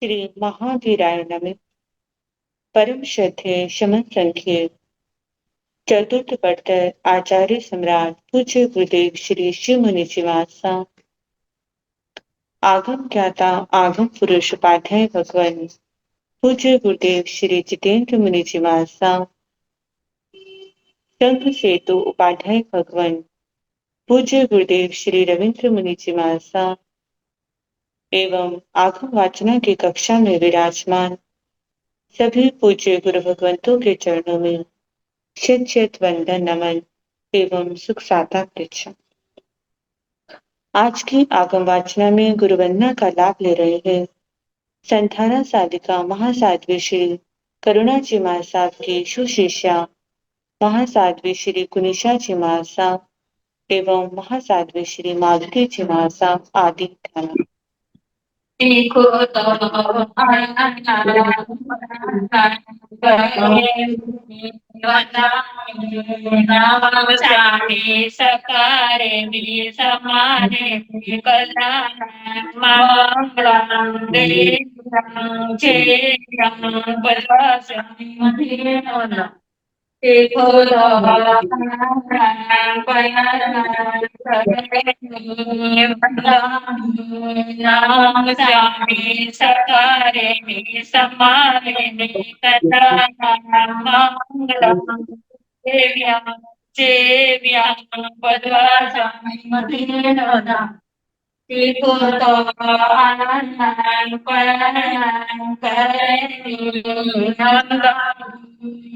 श्री महावीराय नमः। परम श्रद्धेय शमन संख्य चतुर्थ पढ़कर आचार्य सम्राट पूज्य गुरुदेव श्री शिव मुनि जी महाराज आगम ज्ञाता आगम पुरुष उपाध्याय भगवान पूज्य गुरुदेव श्री जितेंद्र मुनि जी महाराज शंख सेतु उपाध्याय भगवान पूज्य गुरुदेव श्री रविंद्र मुनि जी महाराज एवं आगम वाचना की कक्षा में विराजमान सभी पूज्य गुरु भगवंतों के चरणों में शत शत वंदन नमन एवं सुख साता प्रचार। आज की आगम वाचना में गुरु वंदना का लाभ ले रहे हैं संथाना साधिका महासाध्वी श्री करुणा जी महासाब की सुशिष्या महासाध्वी श्री कुनिशा जी महासाब एवं महासाध्वी श्री माधुरी जी महासाब आदि थाना। देखो तो चाहे सकारे समारे कल्याण मंगलम देवं चेयं बलवासं देखो नाम स्वामी सकारे समारे मंगलम देव्या देव्या पद्वासामि मधुरा देखो तो आनंद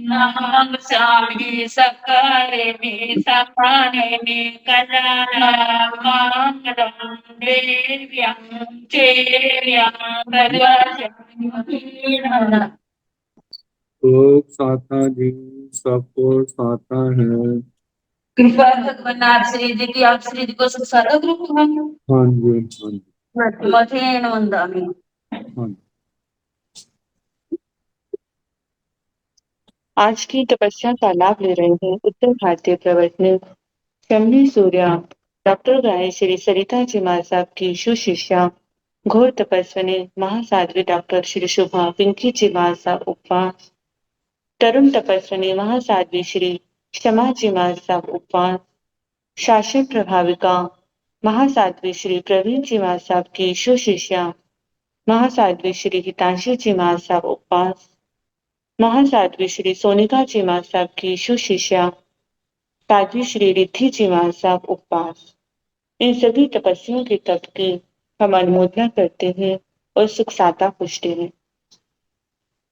नाम स्वामी सकारे समाने कला मंगलम देव्या चेव्या तो साता जी सबको साता है। कृपा भगवान आप श्री जी की आप श्री जी को सारा ग्रुप है। हाँ जी हाँ जी मथेन वंदामी हाँ। आज की तपस्या का लाभ ले रहे हैं उत्तर भारतीय प्रवर्तन शमनी सूर्या डॉक्टर गाय श्री सरिता जी महासाब की सुशिष्या घोर तपस्विनी महासाध्वी डॉक्टर श्री शुभा पिंकी जी महासाब उपवास तरुण तपस्विनी महासाध्वी श्री क्षमा जी महासाब उपवास शासन प्रभाविका महासाध्वी श्री प्रवीण जी महासाब की सुशिष्या महासाध्वी श्री हितांशी जी महासाब उपवास महासाध्वी श्री सोनिका जी महासाब की सुशिष्या साध्वी श्री रिद्धि जी महासाब उपवास। इन सभी तपस्वियों के तप की हम अनुमोदना करते हैं और सुख साता पूछते हैं।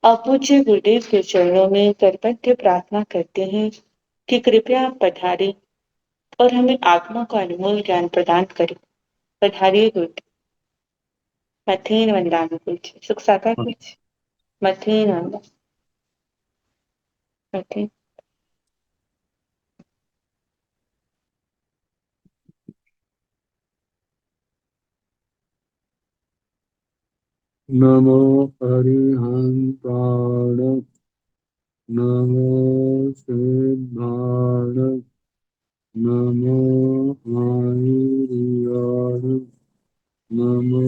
अपूज्य गुरुदेव के चरणों में करपत्य प्रार्थना करते हैं कि कृपया आप पधारें और हमें आत्मा का अनमोल ज्ञान प्रदान करें। पधारिए गुरुदेव। मथेन वंदामी कुछ सुख साता कुछ मथेन वंदा मथेन। नमो हरिहंताण नमो सिद्धाण नमो आयुर्याण नमो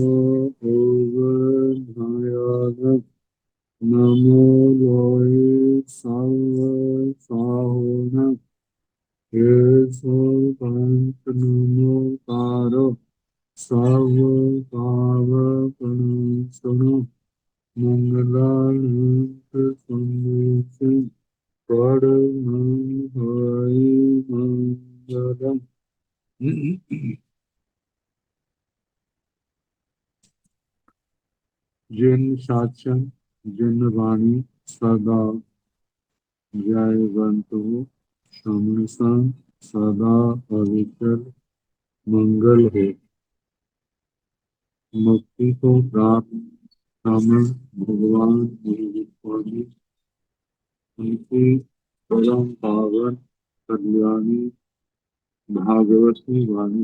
ओवधायाण नमो लोय साव साहोन केशव पंत नमो तारो साव पावकण मंगलानंत संदेश परमं हरि मंगलम। जिन साचन जिन वाणी सदा जयवंतो शमनसं सदा अविचल मंगल हो। मुक्ति को प्राप्त कामन भगवान स्वामी उनकी परम पावन कल्याणी भागवती वाणी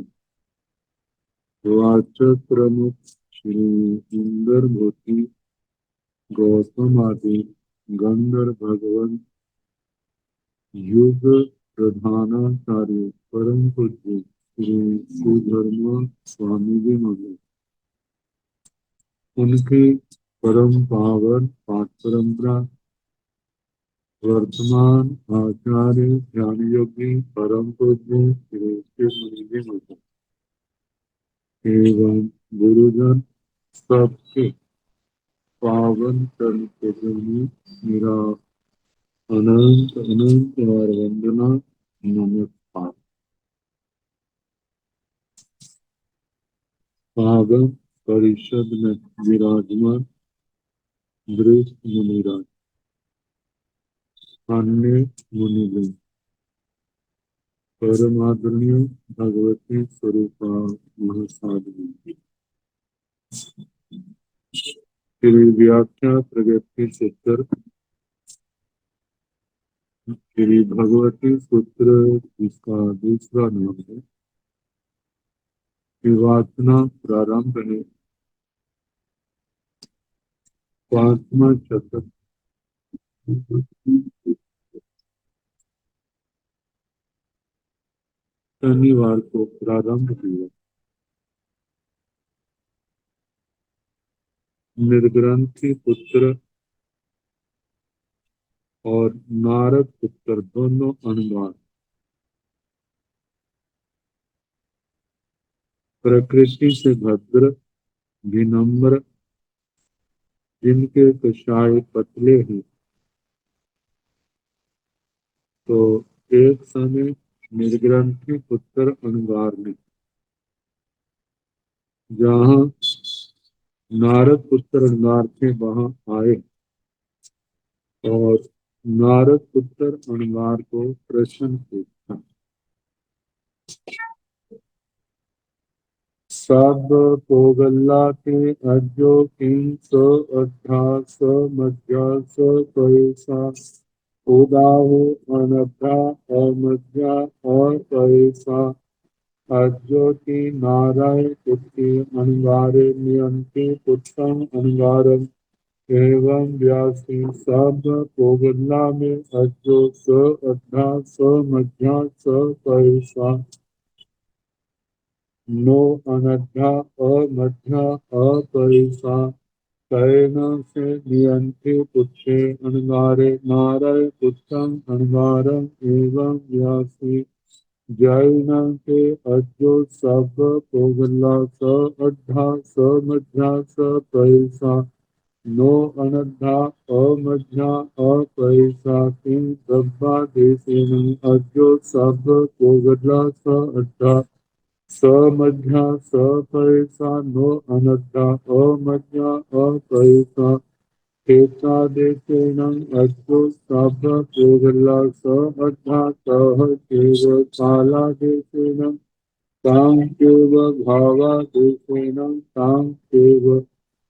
वाचक प्रमुख श्री इंदर मोती गौतम आदि गंधर भगवान युग प्रधानाचार्य परम पूज्य श्री सुधर्म स्वामी जी महाराज उनके परम पावन पाठ परंपरा वर्तमान आचार्य ध्यान योगी परम पूज्य श्री शिव मुनि जी महाराज एवं गुरुजन सबके पावन चरण कमल में मेरा अनंत अनंत और वंदना नमस्कार। पावन परिषद में विराजमान वरिष्ठ मुनिराज, अन्य मुनिगण, परम आदरणीय भगवती स्वरूपा महासाधु श्री व्याख्या प्रगति सूत्र श्री भगवती सूत्र, जिसका दूसरा नाम है विवाचना प्रारंभ है। पांचवा शतक शनिवार को प्रारंभ हुआ। निर्ग्रंथि पुत्र और नारद पुत्र दोनों अनुमान प्रकृति से भद्र विनम्र, जिनके कषाय पतले हैं, तो एक समय निर्ग्रंथि पुत्र अनुगार ने जहाँ नारद पुत्र अनुगार थे वहां आए और नारद पुत्र अनुगार को प्रश्न पूछा। सब पोगल्ला के अजो किं स अध्यास मध्या स पैसा उदाहो अनभ्या अमध्या अपैसा अज्योति नारायण पुत्री अनुगारे नियंति पुत्रम अनुगारम एवं व्यासी सब पोगल्ला में अजो स अध्या स मध्या स पैसा नो अनध्या अमध्या अपरिसा कैन से नियंत्रि पुत्रे अनुगारे नाराय पुत्रम अनुगारम एवं व्यासी जैन के अजो सब पोगला स अड्ढा स मध्या स पैसा नो अनध्या अमध्या अपैसा किं दब्बा देशेन अजो सब पोगला स अड्ढा स मध्या स पैसा नो अनद्धा अमध्या अपैसा केता देशेन अज्जो सब पोगला स अद्धा सह केव काला देशेन तां केव भावा देशेन तां केव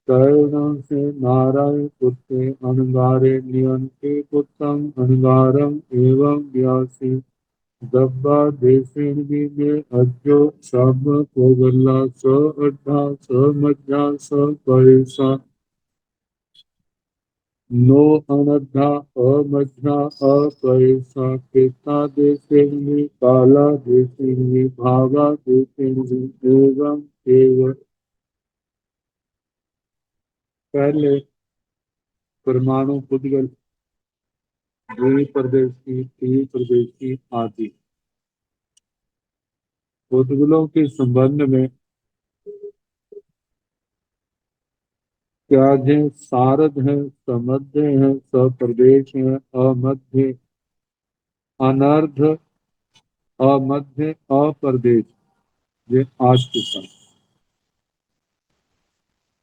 कैन से नारायण पुत्रे अनुगारे नियंते पुत्रं अनुगारम एवं व्यासी दब्बा देशेन में अज्जो सब पोगल्ला स अड्ढा स मध्या स पैसा नो अनद्धा अमध्या अपैसा केता देशेन में काला देशेन में भावा देशेन में एवं एव। पहले परमाणु पुद्गल द्विप्रदेशी त्रिप्रदेशी आदि पुद्गलों के संबंध में त्याज है, सारद है, समध्य है, सप्रदेश है, अमध्य, अनर्ध, अमध्य, अप्रदेश, ये आज के साथ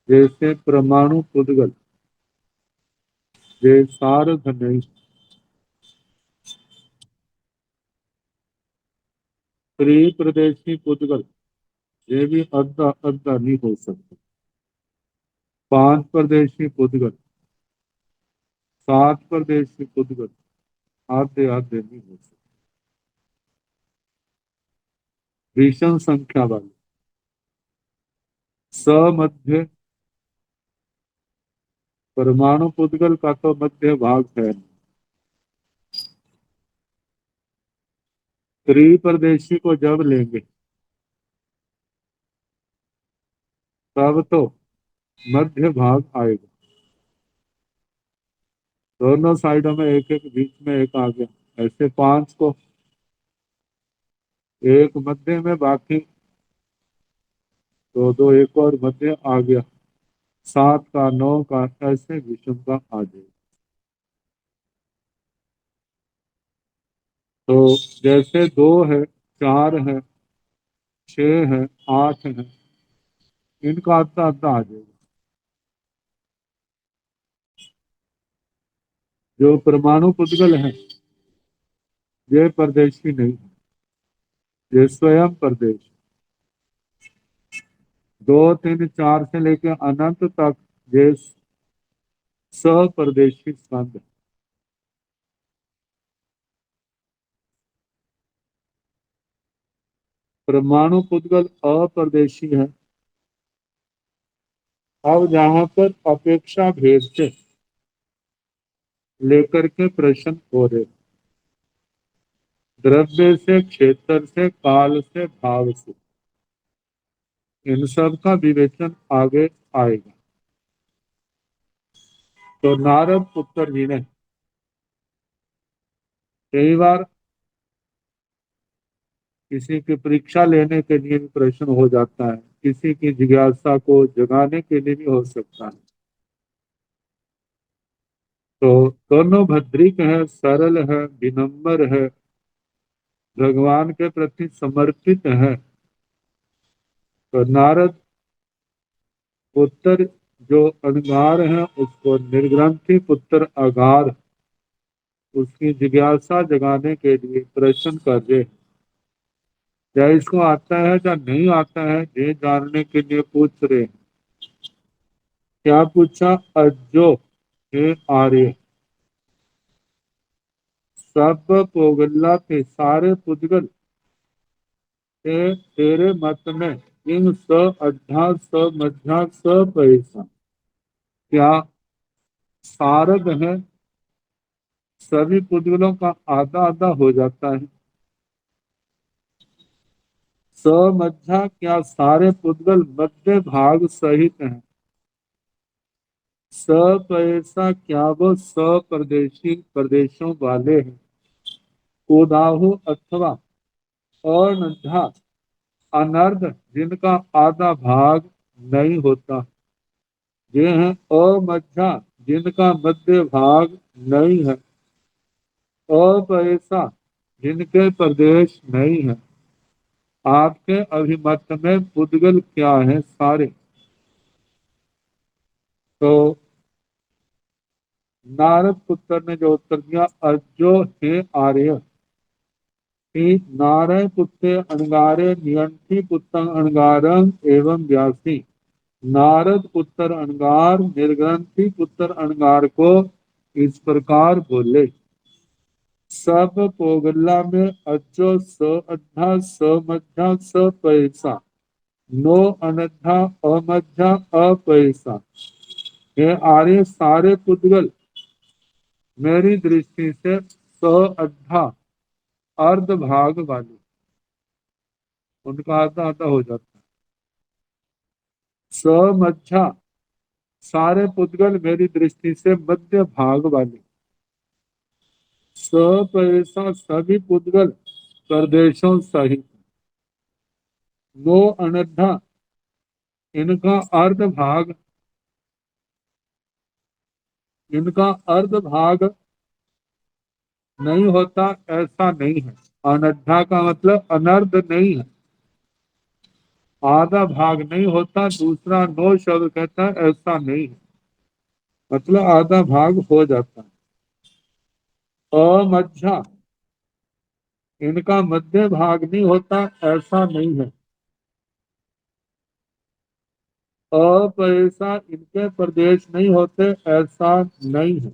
जैसे परमाणु पुद्गल ये सारद नहीं, त्रिप्रदेशी पुद्गल ये भी अद्धा अद्धा नहीं हो सकता, पांच प्रदेशी पुद्गल, सात प्रदेशी पुद्गल आधे आधे नहीं हो सकते, भीषण संख्या वाले समध्य। परमाणु पुद्गल का तो मध्य भाग है, त्रिप्रदेशी को जब लेंगे तब तो मध्य भाग आएगा। दोनों साइडों में एक एक, बीच में एक आ गया, ऐसे 5 को, एक मध्य में, बाकी दो दो, एक और मध्य आ गया, 7 का, 9 का, ऐसे विषम का आ जाएगा। तो जैसे 2 है, 4 है, 6 है, 8 है, इनका आधा आधा आ जाएगा। जो परमाणु पुद्गल है ये परदेशी नहीं है, ये स्वयं परदेश। 2 3 4 से लेकर अनंत तक ये स्वपरदेशी स्कंद है। परमाणु पुद्गल अपरदेशी है। अब जहां पर अपेक्षा भेद से लेकर के प्रश्न हो रहे, द्रव्य से, क्षेत्र से, काल से, भाव से, इन सब का विवेचन आगे आएगा। तो नारद उत्तर जी ने, कई बार किसी की परीक्षा लेने के लिए भी प्रश्न हो जाता है, किसी की जिज्ञासा को जगाने के लिए भी हो सकता है। तो दोनों भद्रिक है, सरल है, विनम्र है, भगवान के प्रति समर्पित है। तो नारद पुत्र जो अनगार है उसको निर्ग्रंथि पुत्र अगार, उसकी जिज्ञासा जगाने के लिए प्रश्न कर रहे, क्या इसको आता है या नहीं आता है ये जानने के लिए पूछ रहे। क्या पूछा? अज्जो हे आर्य, सब पोगल्ला के सारे पुद्गल के तेरे मत में इन स अड्ढा स मध्या स पैसा क्या सारद है? सभी पुद्गलों का आधा आधा हो जाता है। स मध्या क्या सारे पुद्गल मध्य भाग सहित हैं। स पैसा क्या वो परदेशी प्रदेशों वाले हैं। उदाहु अथवा अनर्धा अनर्ध जिनका आधा भाग नहीं होता, ये हैं अमध्या जिनका मध्य भाग नहीं है, अपैसा जिनके प्रदेश नहीं है। आपके अभिमत में पुद्गल क्या है सारे? तो नारद पुत्र ने जो उत्तर दिया, अज्जो हे आर्य, कि नारायण पुत्र अणगारे नियंठी पुत्र अणगारम एवं व्यासी। नारद पुत्र अणगार निर्ग्रंथि पुत्र अणगार को इस प्रकार बोले, सब पोगल्ला में अज्जो स अड्ढा स मध्या स पैसा, नो अनद्धा अमध्या अपैसा। ये आर्य सारे पुद्गल मेरी दृष्टि से स अड्ढा अर्ध भाग वाले, उनका आधा आधा हो जाता है। स मध्या सारे पुद्गल मेरी दृष्टि से मध्य भाग वाले। सब ऐसा सभी पुद्गल प्रदेशों सहित। वो अनद्धा इनका अर्ध भाग, इनका अर्ध भाग नहीं होता, ऐसा नहीं है। अनद्धा का मतलब अनर्ध नहीं है, आधा भाग नहीं होता। दूसरा नो शब्द कहता है ऐसा नहीं है, मतलब आधा भाग हो जाता है। अमध्या इनका मध्य भाग नहीं होता, ऐसा नहीं है। अपैसा इनके प्रदेश नहीं होते, ऐसा नहीं है।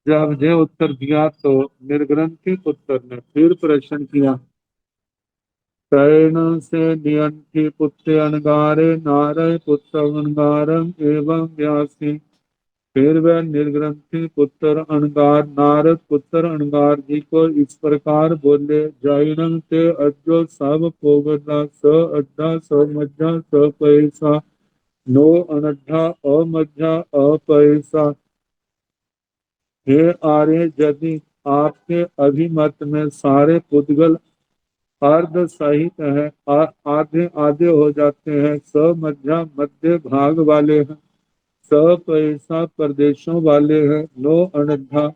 जब ये उत्तर दिया तो निर्ग्रंथि पुत्र ने फिर प्रश्न किया, तैण से नियंठी पुत्र अनगारे नारय पुत्र अनगारम एवं व्यासी। फिर वह निर्ग्रंथि पुत्र अणगार नारद पुत्र अणगार जी को इस प्रकार बोले, जाइणं ते अज्जो सब पोगला स अड्ढा स मज्जा स पैसा नो अनड्ढा अमज्जा अपैसा। हे आर्य, यदि आपके अभिमत में सारे पुद्गल अर्ध सहित है, आधे आधे हो जाते हैं, स मध्या मध्य भाग वाले हैं, स पैसा प्रदेशों वाले हैं, नो अनद्धा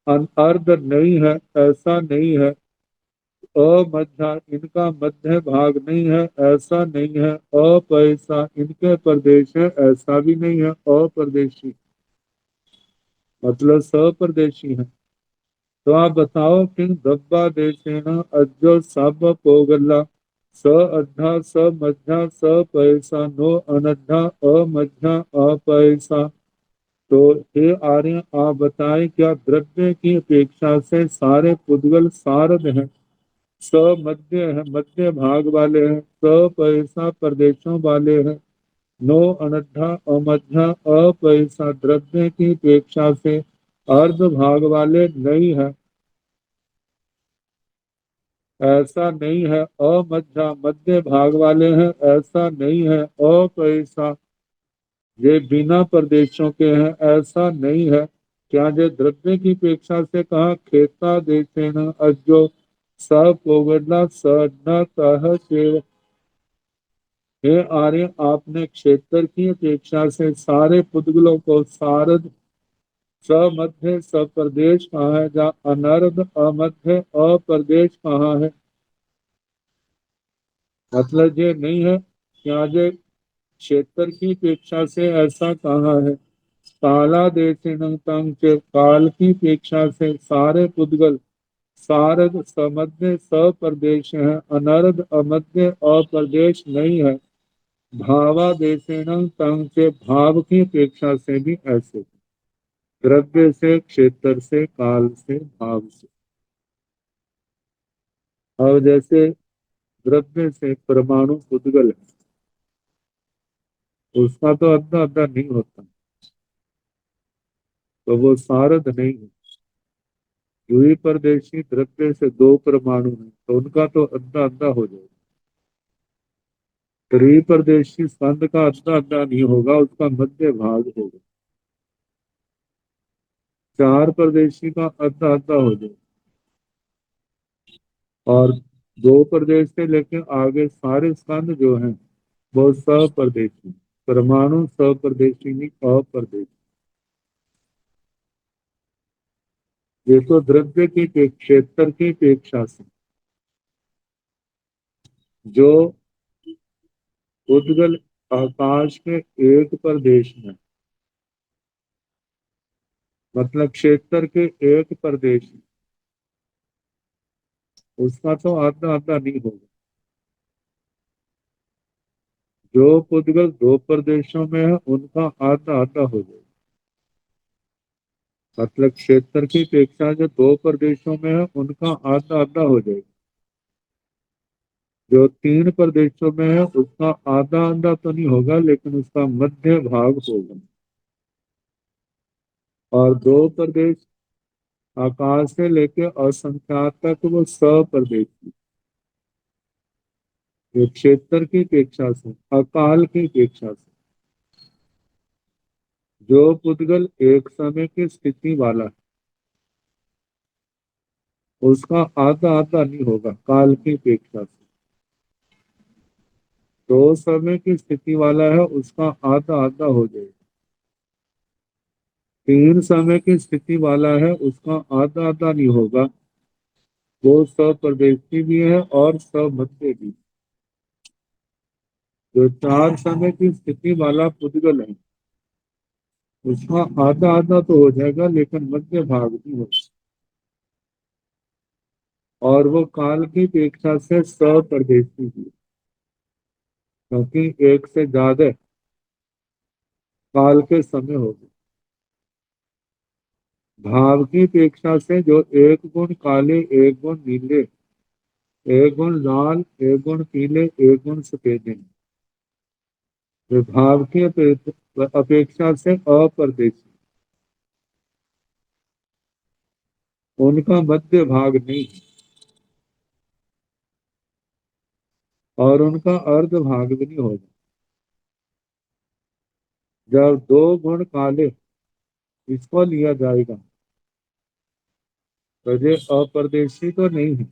अर्ध नहीं है, ऐसा नहीं है, अमध्या इनका मध्य भाग नहीं है, ऐसा नहीं है, अपैसा इनके प्रदेश है, ऐसा भी नहीं है, अप्रदेशी मतलब सप्रदेशी है। तो आप बताओ कि दब्बा देशेन अज्जो सब पोगला स अड्ढा स मध्या स पैसा नो अनड्ढा अमध्या अपैसा। तो हे आर्य, आप बताएं क्या द्रव्य की अपेक्षा से सारे पुद्गल सारद हैं, स मध्य है मध्य भाग वाले हैं, स पैसा प्रदेशों वाले हैं, नो अनड्ढा अमध्या अपैसा द्रव्य की अपेक्षा से अर्ध भाग वाले नहीं है, ऐसा नहीं है, अमध्या मध्य भाग वाले हैं, ऐसा नहीं है, अपैसा ये बिना प्रदेशों के हैं, ऐसा नहीं है। क्या ये द्रव्य की अपेक्षा से कहा, खेता देशेन अज्जो सपोगडला सडना तह सेव। हे आर्य, आपने क्षेत्र की अपेक्षा से सारे पुद्गलों को सारद समध्य सप्रदेश कहा है, जहाँ अनर्ध अमध्य अप्रदेश कहा है, मतलब ये नहीं है। क्या ये क्षेत्र की अपेक्षा से ऐसा कहा है, काला देशेन तंग के काल की अपेक्षा से सारे पुद्गल सारद समध्य सप्रदेश है, अनर्ध अमध्य अप्रदेश नहीं है। भावा देशेन तंग के भाव की अपेक्षा से भी ऐसे, द्रव्य से क्षेत्र से काल से भाव से। और जैसे द्रव्य से परमाणु पुद्गल है, उसका तो अद्धा अद्धा नहीं होता, तो वो सारद नहीं है। द्विपरदेशी द्रव्य से दो परमाणु है, तो उनका तो अद्धा अद्धा हो जाएगा। त्रिपरदेशी स्कंद का अद्धा अद्धा नहीं होगा, उसका मध्य भाग होगा। चार परदेशी का अद्धा अद्धा हो जाएगा। और दो प्रदेश से लेकर आगे सारे स्कंद जो हैं वो सप्रदेशी, परमाणु सप्रदेशी नहीं अप्रदेशी। ये तो द्रव्य की क्षेत्र की अपेक्षा से जो उद्गल आकाश के एक प्रदेश में, मतलब क्षेत्र के एक प्रदेश में, उसका तो आधा आधा नहीं होगा। जो पुद्गल दो प्रदेशों में है उनका आधा आधा हो जाएगा, मतलब क्षेत्र की अपेक्षा जो दो प्रदेशों में है उनका आधा आधा हो जाएगा। जो तीन प्रदेशों में है उसका आधा आधा तो नहीं होगा, लेकिन उसका मध्य भाग होगा। और दो प्रदेश आकाश से लेके असंख्यात तक वो सप्रदेशी, ये क्षेत्र की अपेक्षा से अकाल की अपेक्षा से। जो पुद्गल एक समय की स्थिति वाला है उसका आधा आधा नहीं होगा काल की अपेक्षा से। दो समय की स्थिति वाला है उसका आधा आधा हो जाएगा। तीन समय की स्थिति वाला है उसका आधा आधा नहीं होगा, वो सप्रदेशी भी है और समध्य भी। जो चार समय की स्थिति वाला पुद्गल है उसका आधा आधा तो हो जाएगा, लेकिन मध्य भाग नहीं होगा। और वो काल की अपेक्षा से सप्रदेशी भी, क्योंकि एक से ज्यादा काल के समय हो गए। भाव की अपेक्षा से जो एक गुण काले, एक गुण नीले, एक गुण लाल, एक गुण पीले, एक गुण सफेद हैं, वे भाव की अपेक्षा से अप्रदेशी। उनका मध्य भाग नहीं है और उनका अर्ध भाग भी नहीं होगा। जब दो गुण काले इसको लिया जाएगा तो ये अप्रदेशी तो नहीं है,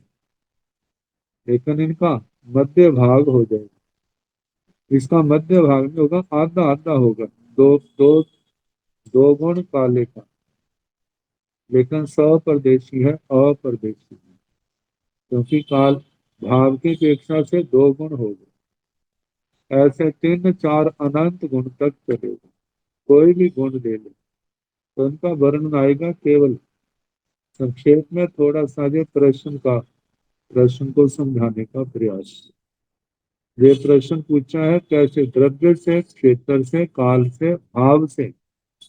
लेकिन इनका मध्य भाग हो जाएगा। इसका मध्य भाग नहीं होगा, आधा आधा होगा। दो दो दो गुण काले का, लेकिन सप्रदेशी है, अप्रदेशी है, क्योंकि काल भाव की अपेक्षा से दो गुण हो गए। ऐसे तीन चार अनंत गुण तक चलेगा, कोई भी गुण ले ले तो उनका वर्णन आएगा। केवल संक्षेप में थोड़ा सा ये प्रश्न को समझाने का प्रयास। ये प्रश्न पूछा है कैसे, द्रव्य से, क्षेत्र से, काल से, भाव से।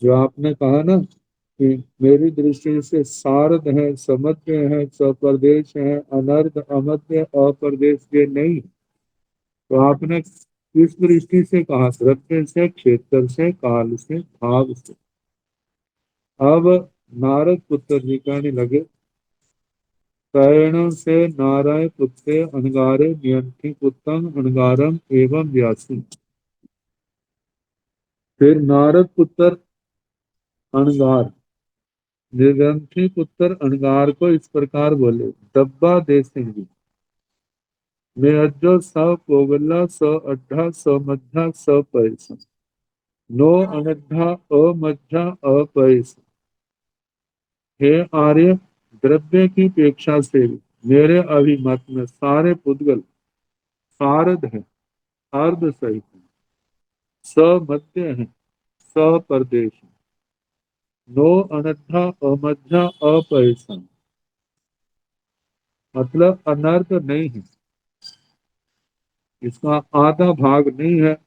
जो आपने कहा ना कि मेरी दृष्टि से सारद है, समध्य है, सप्रदेश है, अनर्थ, अमध्य, अप्रदेश ये नहीं। तो आपने किस दृष्टि से कहा? द्रव्य से, क्षेत्र से, काल से, भाव से। अब नारद पुत्र जी कहने लगे, कैण से नाराय पुत्रे अनगारे नियंठी पुत्रं अनगारम एवं व्यासी। फिर नारद पुत्र अणगार, निर्ग्रंथि पुत्र अणगार को इस प्रकार बोले, डब्बा दे सिंह मैं अज्जो स पोगला स अड्ढा स मध्या स पैसा नो अनड्ढा अमध्या अपैसा। हे आर्य, द्रव्य की अपेक्षा से भी मेरे अभिमत में सारे पुद्गल सारद है, अर्ध सहित है, समध्य है, सप्रदेश है, नो अनद्धा अमध्या अपैसा, मतलब अनर्थ नहीं है, इसका आधा भाग नहीं है,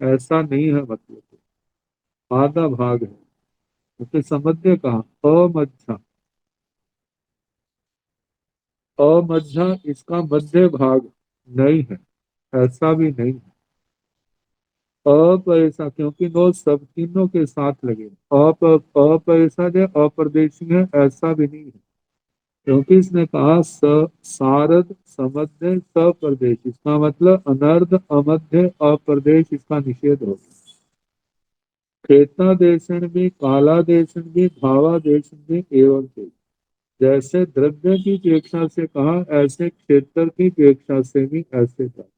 ऐसा नहीं है, मतलब आधा भाग है। उसे समझते कहा अमध्या, अमध्या इसका मध्य भाग नहीं है, ऐसा भी नहीं है। अपैसा, क्योंकि नो सब तीनों के साथ लगे। अपैसा जो अप्रदेशी है, ऐसा भी नहीं है, क्योंकि इसने कहा सारद, समध्य, सप्रदेश। इसका मतलब अनर्ध, अमध्य, अप्रदेश इसका निषेध होगा। खेता देशन भी, काला देशन भी, भावा देशन भी एवं से। जैसे द्रव्य की अपेक्षा से कहा, ऐसे क्षेत्र की अपेक्षा से भी ऐसे कहा,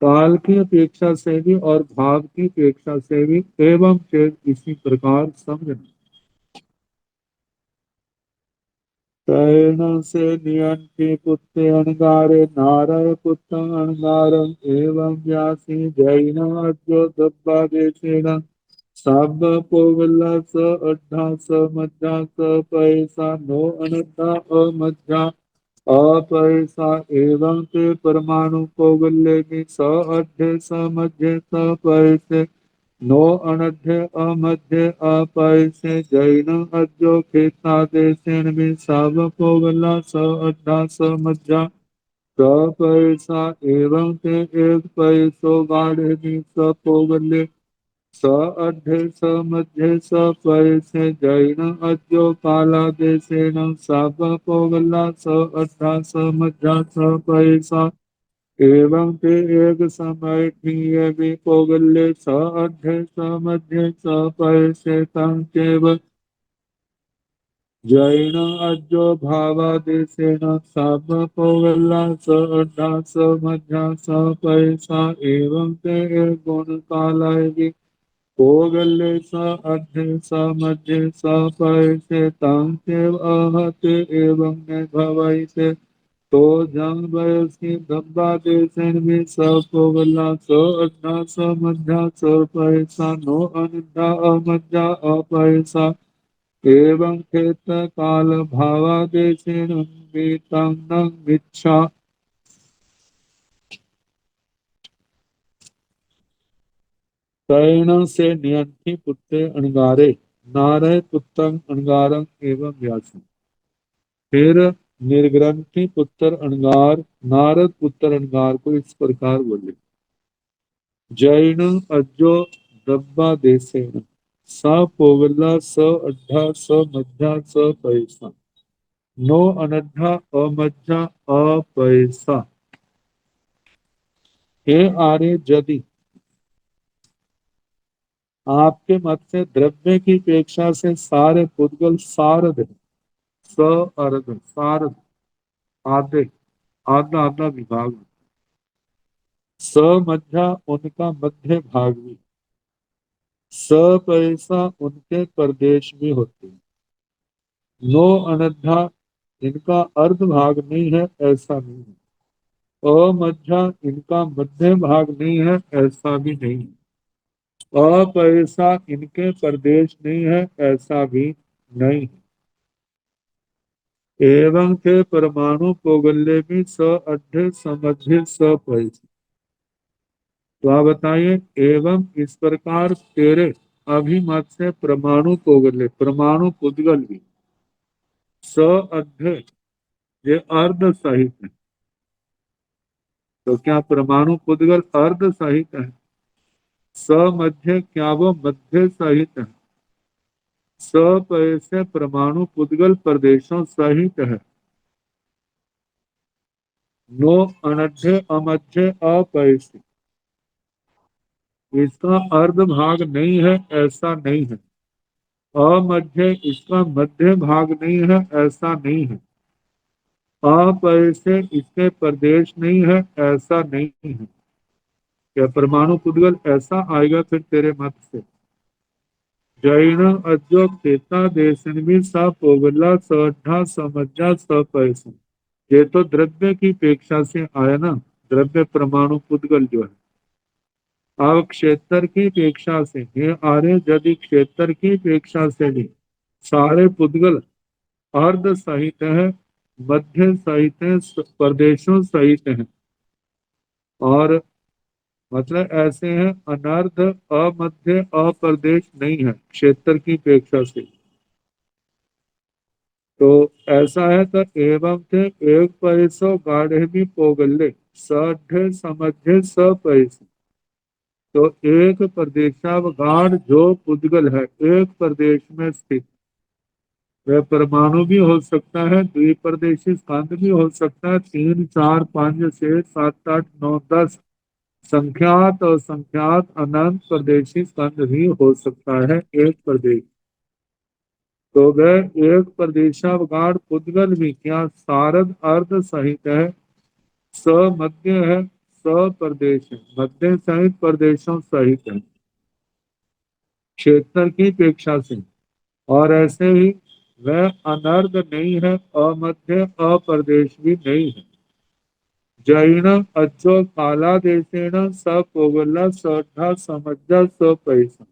काल की अपेक्षा से भी और भाव की अपेक्षा से भी एवं चेत इसी प्रकार समझना। तैण से नियंति पुत्र अणगारे नारय पुत्र अणगारम एवं व्यासी जैन अद्यो दब्बादेशेन साब पोगला स अड्ढा स मध्या स पैसा नो अनद्धा अमध्या अपैसा एवं ते परमाणु कौगल्य में स अध्य स मध्य स पैसे नो अनध्य अमध्य अपैसे जैन अद्यो खेतादेशेन में साव कौगला स अड्ढा स मध्या स पैसा एवं ते एक पैसो गाढ़े में स कौगल्य स अध्ये स मध्ये स पैसे जैन अद्यो कालादेशेन सापपोगला स अद्धा स मध्या स पैसा एवं ते एक समय ठीय विपोगल्य स अध्ये स मध्ये स पैसे तंकेव जैन अद्यो भावादेशेन सापपोगला स अद्धा स मध्या स पैसा एवं ते एक गुण कालाय कोगल्य स अध्ये स मध्ये स पैसे तांकेव आहते एवं न भवैते तो जंग वयसी धब्बा देशन में स कोगला स अद्धा स मध्या स पैसा नो अनिद्धा अमध्या अपैसा एवं खेत काल भावादेशेन वेतांग मिच्छा। तैण से नियंठी पुत्रे अणगारे नारय पुत्रं अणगारं एवं व्यासी। फिर निर्ग्रंथि पुत्र अणगार नारद पुत्र अणगार को इस प्रकार बोले, जैन अज्जो दब्बा देसेन, स पोगला स अड्ढा स मध्या स पैसा। नो अनड्ढा अमध्या अपैसा। हे आर्य, यदि आपके मत से द्रव्य की अपेक्षा से सारे पुद्गल सारद हैं, स अर्ध सारद आधे आधा आधा विभाग में। स मध्या उनका मध्य भाग भी। स पैसा उनके प्रदेश भी होते हैं। नो अनद्धा इनका अर्ध भाग नहीं है, ऐसा नहीं है। अमध्या इनका मध्य भाग नहीं है, ऐसा भी नहीं है। अपैसा इनके प्रदेश नहीं है, ऐसा भी नहीं है। एवं थे परमाणु पोगल्य भी स अध्य समध्य स पैसा। तो आप बताइए, एवं इस प्रकार तेरे अभिमत से परमाणु पोगल्य परमाणु पुद्गल भी स अध्य ये अर्ध सहित है। तो क्या परमाणु पुद्गल अर्ध सहित है? स मध्य क्या वो मध्य सहित है? स पैसे परमाणु पुद्गल प्रदेशों सहित है। नो अनध्य अमध्य अपैसे इसका अर्ध भाग नहीं है, ऐसा नहीं है। अमध्य इसका मध्य भाग नहीं है, ऐसा नहीं है। अपैसे इसके प्रदेश नहीं है, ऐसा नहीं है। क्या परमाणु पुद्गल ऐसा आएगा फिर तेरे मत से? जैन अजो खेता देशन में सा पोगला सठा समझा सपैसा। ये तो द्रव्य की अपेक्षा से आया ना, द्रव्य परमाणु पुद्गल जो है। अब क्षेत्र की अपेक्षा से ये आर्य, यदि क्षेत्र की अपेक्षा से भी सारे पुद्गल अर्ध सहित है, मध्य सहित है, प्रदेशों सहित है, और मतलब ऐसे हैं अनर्ध अमध्य अप्रदेश नहीं है क्षेत्र की अपेक्षा से। तो ऐसा है तो एवं थे एक पैसो गाढ़े भी पोगल्ले सढ़ समझे स पैसे। तो एक प्रदेशावगाढ़ जो पुद्गल है एक प्रदेश में स्थित, वह परमाणु भी हो सकता है, द्विप्रदेशी स्कंद भी हो सकता है, 3 4 5 6 7 8 9 10 संख्यात और संख्यात अनंत प्रदेशी स्कंद भी हो सकता है एक प्रदेश। तो वह एक प्रदेशावगाढ़ पुद्गल भी क्या सारद अर्ध सहित है, स मध्य है, स प्रदेश है, मध्य सहित प्रदेशों सहित है क्षेत्र की अपेक्षा से। और ऐसे ही वह अनर्ध नहीं है, अमध्य अप्रदेश भी नहीं है। जैन अज्जो काला देशेण स पोगला सठा समझा स पैसा।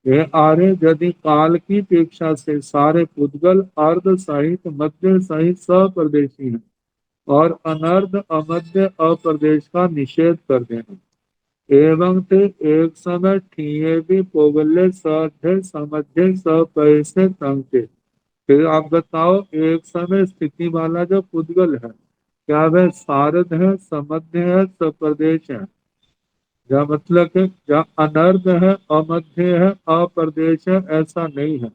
ये आर्य, यदि काल की अपेक्षा से सारे पुद्गल अर्ध सहित मध्य सहित सप्रदेशी हैं और अनर्ध अमध्य अप्रदेश का निषेध कर देना। एवं ते एक समय ठीये भी पोगल्य सठे समझे स पैसे तंग। फिर आप बताओ, एक समय स्थिति वाला जो पुद्गल है, क्या वह सारद है, समध्य है, सप्रदेश है? या मतलब कि या अनर्ध है, अमध्य है, अप्रदेश है, ऐसा नहीं है।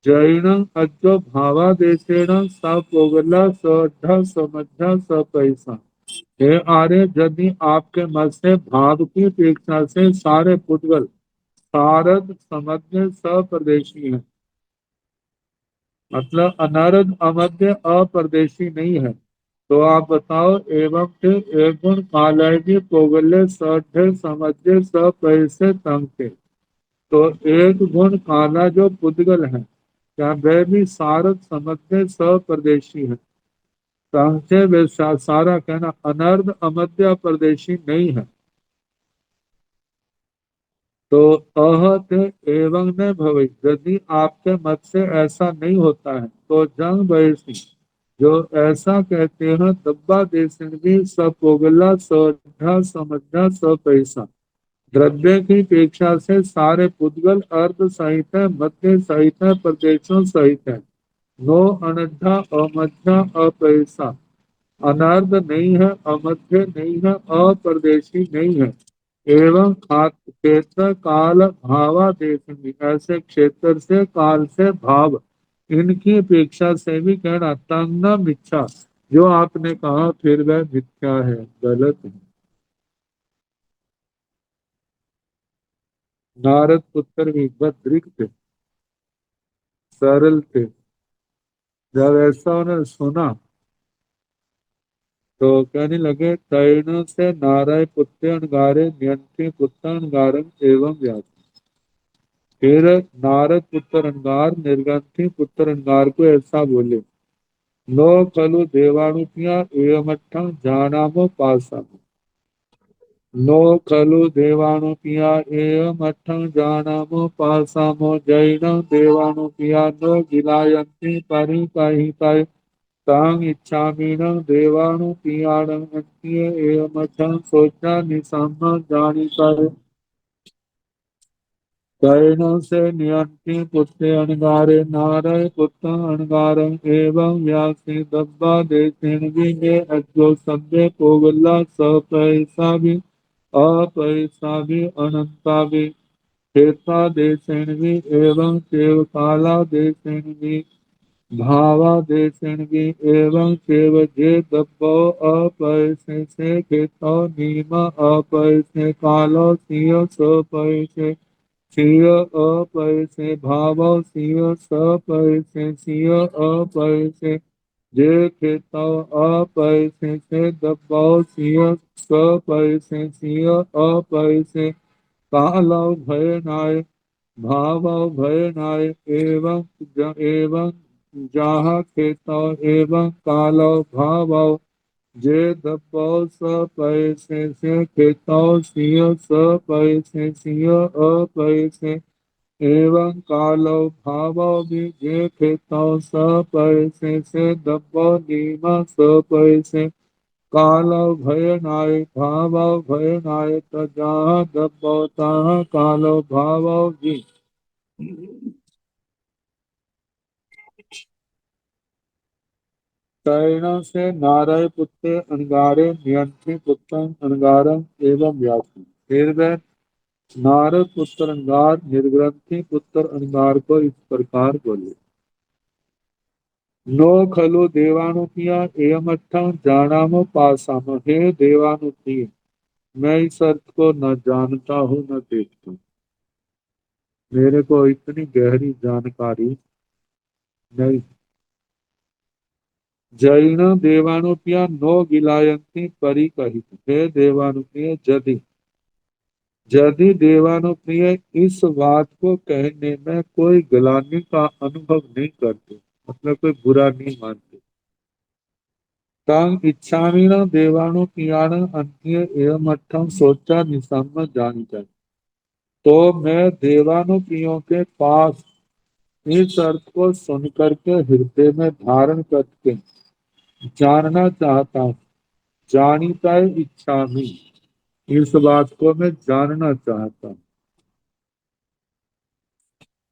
जैन अज्जो भावादेशेण स पोगला सढ़ समझा स पैसा। हे आर्य, यदि आपके मत से भाव की अपेक्षा से सारे पुद्गल सारद समध्य सप्रदेशी है, मतलब अनर्ध अमध्य अप्रदेशी नहीं है, तो आप बताओ, एवं थे एक गुण कालयजी पोगल्य सढ़ समझे स पैसे तंग थे। तो एक गुण काला जो पुद्गल है, क्या वह भी सारद समझे सप्रदेशी है? तंग से वे सारा कहना अनर्ध अमध्य अप्रदेशी नहीं है। तो अहत एवं न भवे, यदि आपके मत से ऐसा नहीं होता है तो जंग बयसी जो ऐसा कहते हैं दब्बा देशन भी सपोगला सढ़ा समझा स पैसा। द्रव्य की अपेक्षा से सारे पुद्गल अर्ध सहित है, मध्य सहित है, प्रदेशों सहित है। नो अनढ़ा अमध्या अपैसा। अनर्ध नहीं है, अमध्य नहीं है, अप्रदेशी नहीं है। एवं क्षेत्र काल भावादेश में, ऐसे क्षेत्र से काल से भाव इनकी अपेक्षा से भी कहना तंग न मिथ्या, जो आपने कहा फिर वह मिथ्या है, गलत है। नारद पुत्र भी भद्रिक थे, सरल थे। जब ऐसा उन्होंने सुना तो कहने लगे, तैण से नाराय पुत्र अणगारे नियंत्री पुत्र अणगारम एवं व्यास। फिर नारद पुत्र अणगार निर्गंथी पुत्र अणगार को ऐसा बोले, नो खलु देवानुपिया एवमठं जानामो पासामो। नो खलु देवानुपिया एवमठं जानामो पासामो, जैनं देवानुपिया नो गिलायन्ति परिकहितै। तां इच्छामिनं देवानुपियाणं अन्ये एवमठं सोचा निसम्म जानितै। कैन से नियंती पुत्र अणगारे नारय पुत्र अणगारं एवं व्यासी दब्बा देशेन विने अज्ञो सभ्य पोगला सपैसा भी अपैसा भी अनंता भी क्षेत्रा देशेन भी एवं सेव काला देशेन भी भावा देशेन भी एवं सेव जे दब्बो अपैसे से खेतो नीमा अपैसे कालो सियो सपैसे सिंह अपैसे भाव सिंह सपैसे सिंह अपैसे जे खेता अपैसे से दबाओ सिंह सपैसे सिंह अपैसे कालो भय नाय भाव भय नाय एवं जहाँ खेता एवं कालो भाव जे दबाओ सपैसे से खेता सिंह सपैसे सिंह अपैसे एवं कालो भावो भी जे खेतो सपैसे से दब्बो नीमा सपैसे कालो भय नाय भावो भय नाय जहाँ दब्बो तहाँ कालो भावो भी। तैण से नाराय पुत्र अणगारे नियंत्री पुत्र अणगारम एवं व्यासी। फिर वह नारद पुत्र अणगार निर्ग्रंथि पुत्र अणगार को इस प्रकार बोले, नो खलु देवानुपिया एयमठं जानामो पासामो। हे देवानुप्रिय, मैं इस अर्थ को न जानता हूँ न देखता हूँ, मेरे को इतनी गहरी जानकारी नहीं। जैन देवानुपिया नो गिलायंती परिकहित। हे देवानुप्रिय, यदि देवानुप्रिय इस बात को कहने में कोई गलानी का अनुभव नहीं करते, मतलब कोई बुरा नहीं मानते, तंग इच्छामीन देवानुपियाण अन्य एवं अठम सोचा निसम्म जानी चाहिए। तो मैं देवानुप्रियों के पास इस अर्थ को सुन करके हृदय में धारण करके जानना चाहता हूँ। जानिता इच्छा में, इस बात को मैं जानना चाहता हूँ।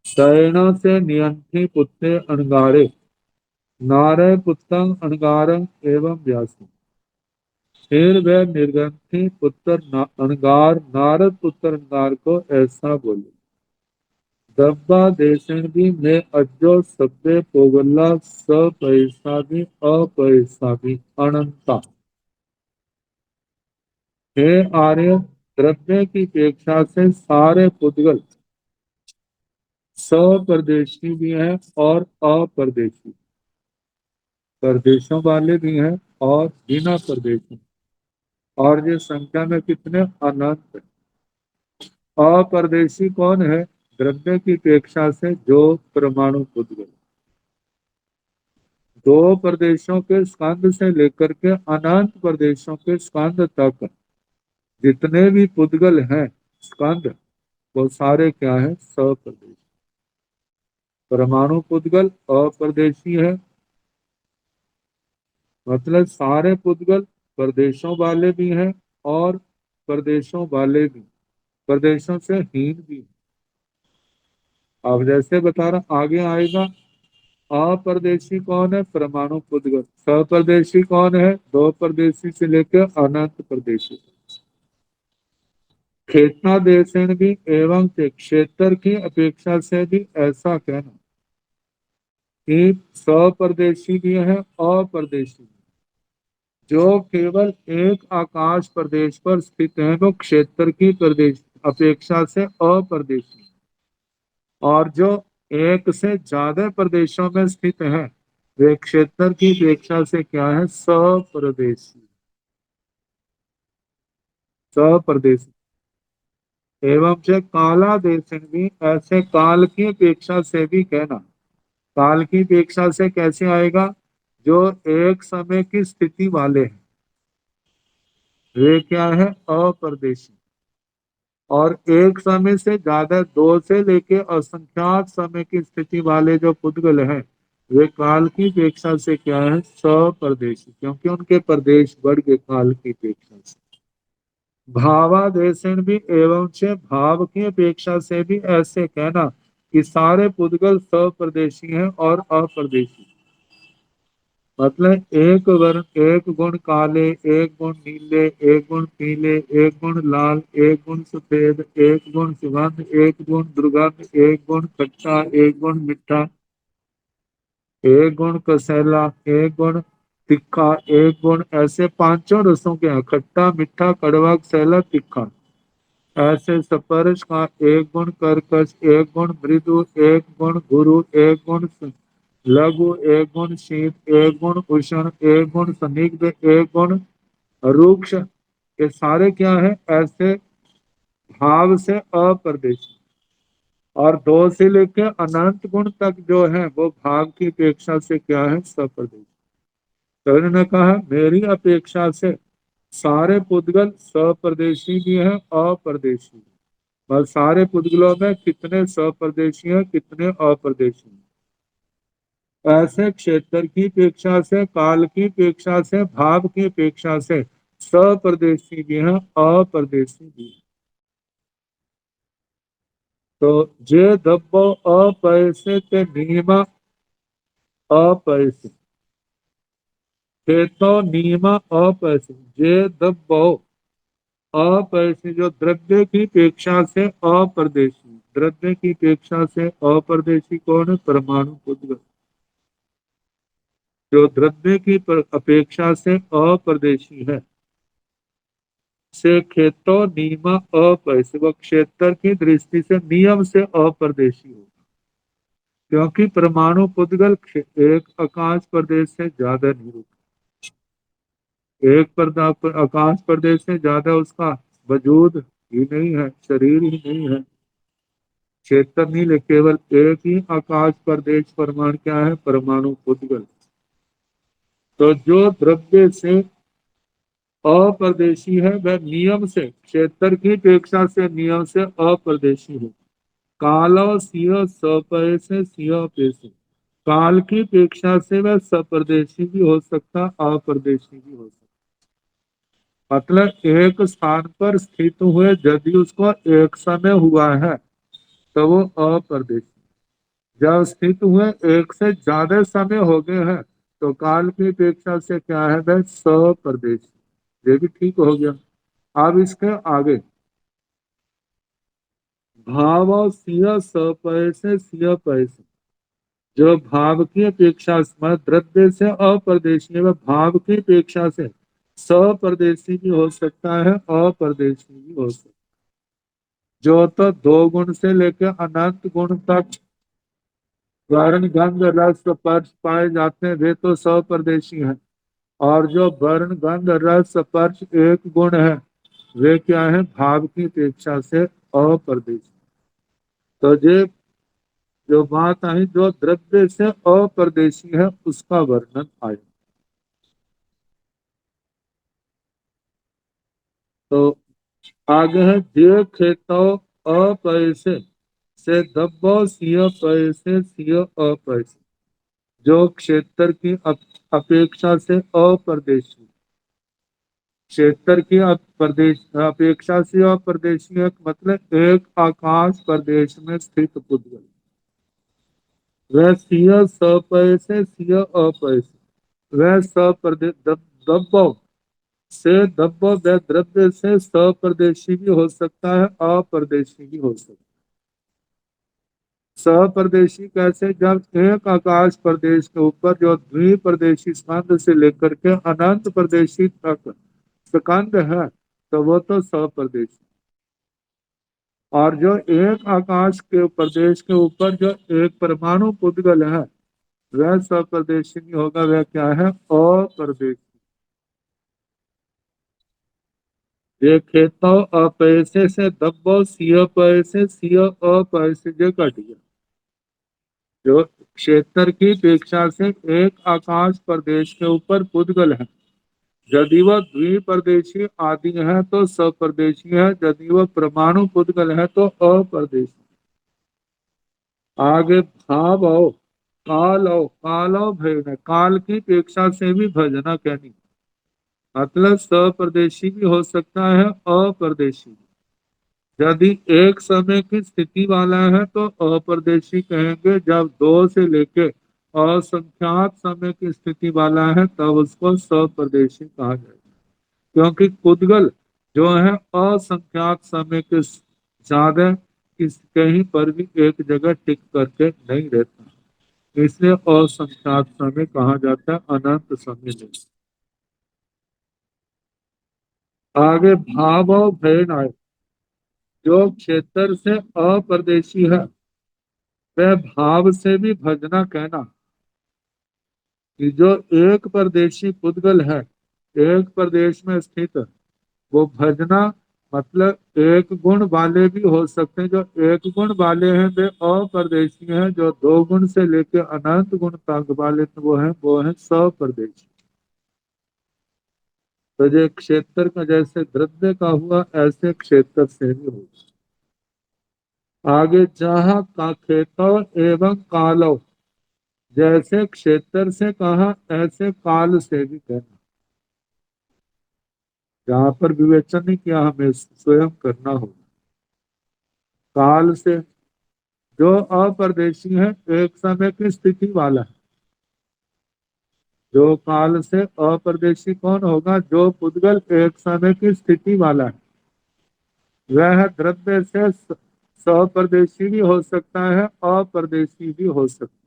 शयन से नियंत्री पुत्र अणगारे नारय पुत्र अणगारं एवं व्यासी। फिर वह निर्ग्रंथि पुत्र अणगार नारद पुत्र अणगार को ऐसा बोले, दब्बा देशन भी मैं अज्जो सभ्य पोगला स पैसा भी अपैसा भी अनंता। हे आर्य, द्रव्य की अपेक्षा से सारे पुद्गल स्वप्रदेशी भी हैं और अप्रदेशी, प्रदेशों वाले भी हैं और बिना प्रदेशों, और ये संख्या में कितने अनंत हैं। अप्रदेशी कौन है? द्रव्य की अपेक्षा से जो परमाणु पुद्गल, दो प्रदेशों के स्कंद से लेकर के अनंत प्रदेशों के स्कंद तक जितने भी पुद्गल हैं स्कंद, वो सारे क्या है? सप्रदेश। परमाणु पुद्गल अप्रदेशी है, मतलब सारे पुद्गल प्रदेशों वाले भी हैं और प्रदेशों वाले भी, प्रदेशों से हीन भी। अब जैसे बता रहा, आगे आएगा। अप्रदेशी कौन है? परमाणु पुद्गल। सप्रदेशी कौन है? दो प्रदेशी से लेकर अनंत प्रदेशी। क्षेत्रादेशेन भी एवं से क्षेत्र की अपेक्षा से भी ऐसा कहना कि स्वप्रदेशी भी है अप्रदेशी भी। जो केवल एक आकाश प्रदेश पर स्थित है वो क्षेत्र की प्रदेश अपेक्षा से अप्रदेशी, और जो एक से ज्यादा प्रदेशों में स्थित है वे क्षेत्र की अपेक्षा से क्या है, स्वप्रदेशी। स्वप्रदेशी एवं से काला देश भी, ऐसे काल की अपेक्षा से भी कहना। काल की अपेक्षा से कैसे आएगा, जो एक समय की स्थिति वाले हैं वे क्या है, अप्रदेशी। और एक समय से ज्यादा, दो से लेके असंख्यात समय की स्थिति वाले जो पुद्गल हैं वे काल की अपेक्षा से क्या है, स्वप्रदेशी, क्योंकि उनके प्रदेश बढ़ गए काल की अपेक्षा से। भावादेशन भी एवं से भाव की अपेक्षा से भी ऐसे कहना कि सारे पुद्गल स्वप्रदेशी हैं और अप्रदेशी। मतलब एक वर्ण, एक गुण काले, एक गुण नीले, एक गुण पीले, एक गुण लाल, एक गुण सफेद, एक गुण सुगंध, एक गुण दुर्गंध, एक गुण खट्टा, एक गुण मीठा, एक गुण कसैला, एक गुण तीखा, एक गुण, ऐसे पांचों रसों के हैं, खट्टा मीठा कड़वा कसैला तीखा। ऐसे स्पर्श का एक गुण कर्कश, एक गुण मृदु, एक गुण गुरु, एक गुण लघु, एक गुण शीत, एक गुण उष्ण, एक गुण स्निग्ध, एक गुण रुक्ष। ये सारे क्या है, ऐसे भाव से अप्रदेशी। और दो से लेकर अनंत गुण तक जो है वो भाव की अपेक्षा से क्या है, सप्रदेशी। तो इन्होंने कहा मेरी अपेक्षा से सारे पुद्गल स्वप्रदेशी भी हैं अप्रदेशी भी। बस सारे पुद्गलों में कितने स्वप्रदेशी हैं कितने अप्रदेशी हैं। ऐसे क्षेत्र की अपेक्षा से, काल की अपेक्षा से, भाव की अपेक्षा से स्वप्रदेशी भी हैं अप्रदेशी भी हैं। तो जे दब्बो अपैसे ते नियमा अपैसे, तो नियमा अपैसे, जे दब्बो अपैसे, जो द्रव्य की अपेक्षा से अप्रदेशी, द्रव्य की अपेक्षा से अप्रदेशी कौन है, परमाणु पुद्गल। जो द्रव्य की अपेक्षा से अप्रदेशी है से खेतो नियम अपैसे, वो क्षेत्र की दृष्टि से नियम से अप्रदेशी होगा, क्योंकि परमाणु पुद्गल एक आकाश प्रदेश से ज्यादा नहीं रुकता। आकाश प्रदेश से ज्यादा उसका वजूद ही नहीं है, शरीर ही नहीं है, क्षेत्र नहीं ले, केवल एक ही आकाश प्रदेश परमाणु क्या है, परमाणु पुद्गल। तो जो द्रव्य से अप्रदेशी है वह नियम से, क्षेत्र की अपेक्षा से नियम से अप्रदेशी है। कालो सिंह सपय से सिंह पे से, काल की अपेक्षा से वह सप्रदेशी भी हो सकता, अप्रदेशी भी हो सकता। मतलब एक स्थान पर स्थित हुए यदि उसको एक समय हुआ है तो वो अप्रदेशी, जब स्थित हुए एक से ज्यादा समय हो गए हैं तो काल की अपेक्षा से क्या है, वह स्वप्रदेशी। ये भी ठीक हो गया। अब इसके आगे भाव और सिंह सपय से सिंह पय से, जो भाव की अपेक्षा द्रव्य से अप्रदेशी है वह भाव की अपेक्षा से स्वप्रदेशी भी हो सकता है अप्रदेशी भी हो सकता है। जो तो दो गुण से लेकर अनंत गुण तक वर्ण गंध रस स्पर्श पाए जाते हैं वे तो स्वप्रदेशी हैं, और जो वर्ण गंध रस स्पर्श एक गुण है वे क्या है, भाव की अपेक्षा से अप्रदेशी। तो ये जो बात आई जो द्रव्य से अप्रदेशी है उसका वर्णन आया। तो आगे है जे खेतो अपैसे से दब्बो सिंह पैसे सिंह अपैसे, जो क्षेत्र की अपेक्षा से अप्रदेशी, क्षेत्र की प्रदेश अपेक्षा से अप्रदेशी है, मतलब एक आकाश प्रदेश में स्थित पुद्गल, वह सिंह सपय से सिंह अपय से, वह सप्रदेश दब्बो से दब्ब व द्रव्य से सप्रदेशी भी हो सकता है, अप्रदेशी भी हो सकता है। सप्रदेशी कैसे? जब एक आकाश प्रदेश के ऊपर जो द्विप्रदेशी स्कंध से लेकर के अनंत प्रदेशी तक स्कंध है तो वो तो सप्रदेशी। और जो एक आकाश के प्रदेश के ऊपर जो एक परमाणु पुद्गल है वह सप्रदेशी नहीं होगा, वह क्या है? अप्रदेशी। ये खेतो अपैसे से दब्बो सिय पैसे सिय अपैसे जो कट गया। जो क्षेत्र की अपेक्षा से एक आकाश प्रदेश के ऊपर पुद्गल है, यदि वह द्विप्रदेशी आदि है तो सप्रदेशी है, यदि वह परमाणु पुद्गल है तो अप्रदेशी। आगे भाव आओ, काल आओ, काल आओ भय, काल की अपेक्षा से भी भजना कहनी, मतलब सप्रदेशी भी हो सकता है, अप्रदेशी। यदि एक समय की स्थिति वाला है तो अप्रदेशी कहेंगे, जब दो से लेके असंख्यात समय की स्थिति वाला है तब उसको सप्रदेशी कहा जाएगा। क्योंकि पुद्गल जो है असंख्यात समय के ज्यादा किस कहीं पर भी एक जगह टिक करके नहीं रहता, इसलिए असंख्यात समय कहा जाता है, अनंत समय नहीं। आगे भाव और भय आए, जो क्षेत्र से अप्रदेशी है वह भाव से भी भजना कहना, कि जो एक प्रदेशी पुद्गल है एक प्रदेश में स्थित, वो भजना मतलब एक गुण वाले भी हो सकते हैं। जो एक गुण वाले हैं वे अप्रदेशी हैं, जो दो गुण से लेकर अनंत गुण तक वाले वो है सप्रदेशी। तो जो क्षेत्र का जैसे द्रव्य का हुआ ऐसे क्षेत्र से भी होगा। आगे जहाँ का खेतो एवं कालो, जैसे क्षेत्र से कहा ऐसे काल से भी कहना। जहाँ पर विवेचन नहीं किया हमें स्वयं करना होगा। काल से जो अप्रदेशी है एक समय की स्थिति वाला है, जो काल से अप्रदेशी कौन होगा? जो पुद्गल एक समय की स्थिति वाला है, वह द्रव्य से सप्रदेशी भी हो सकता है, अप्रदेशी भी हो सकता है।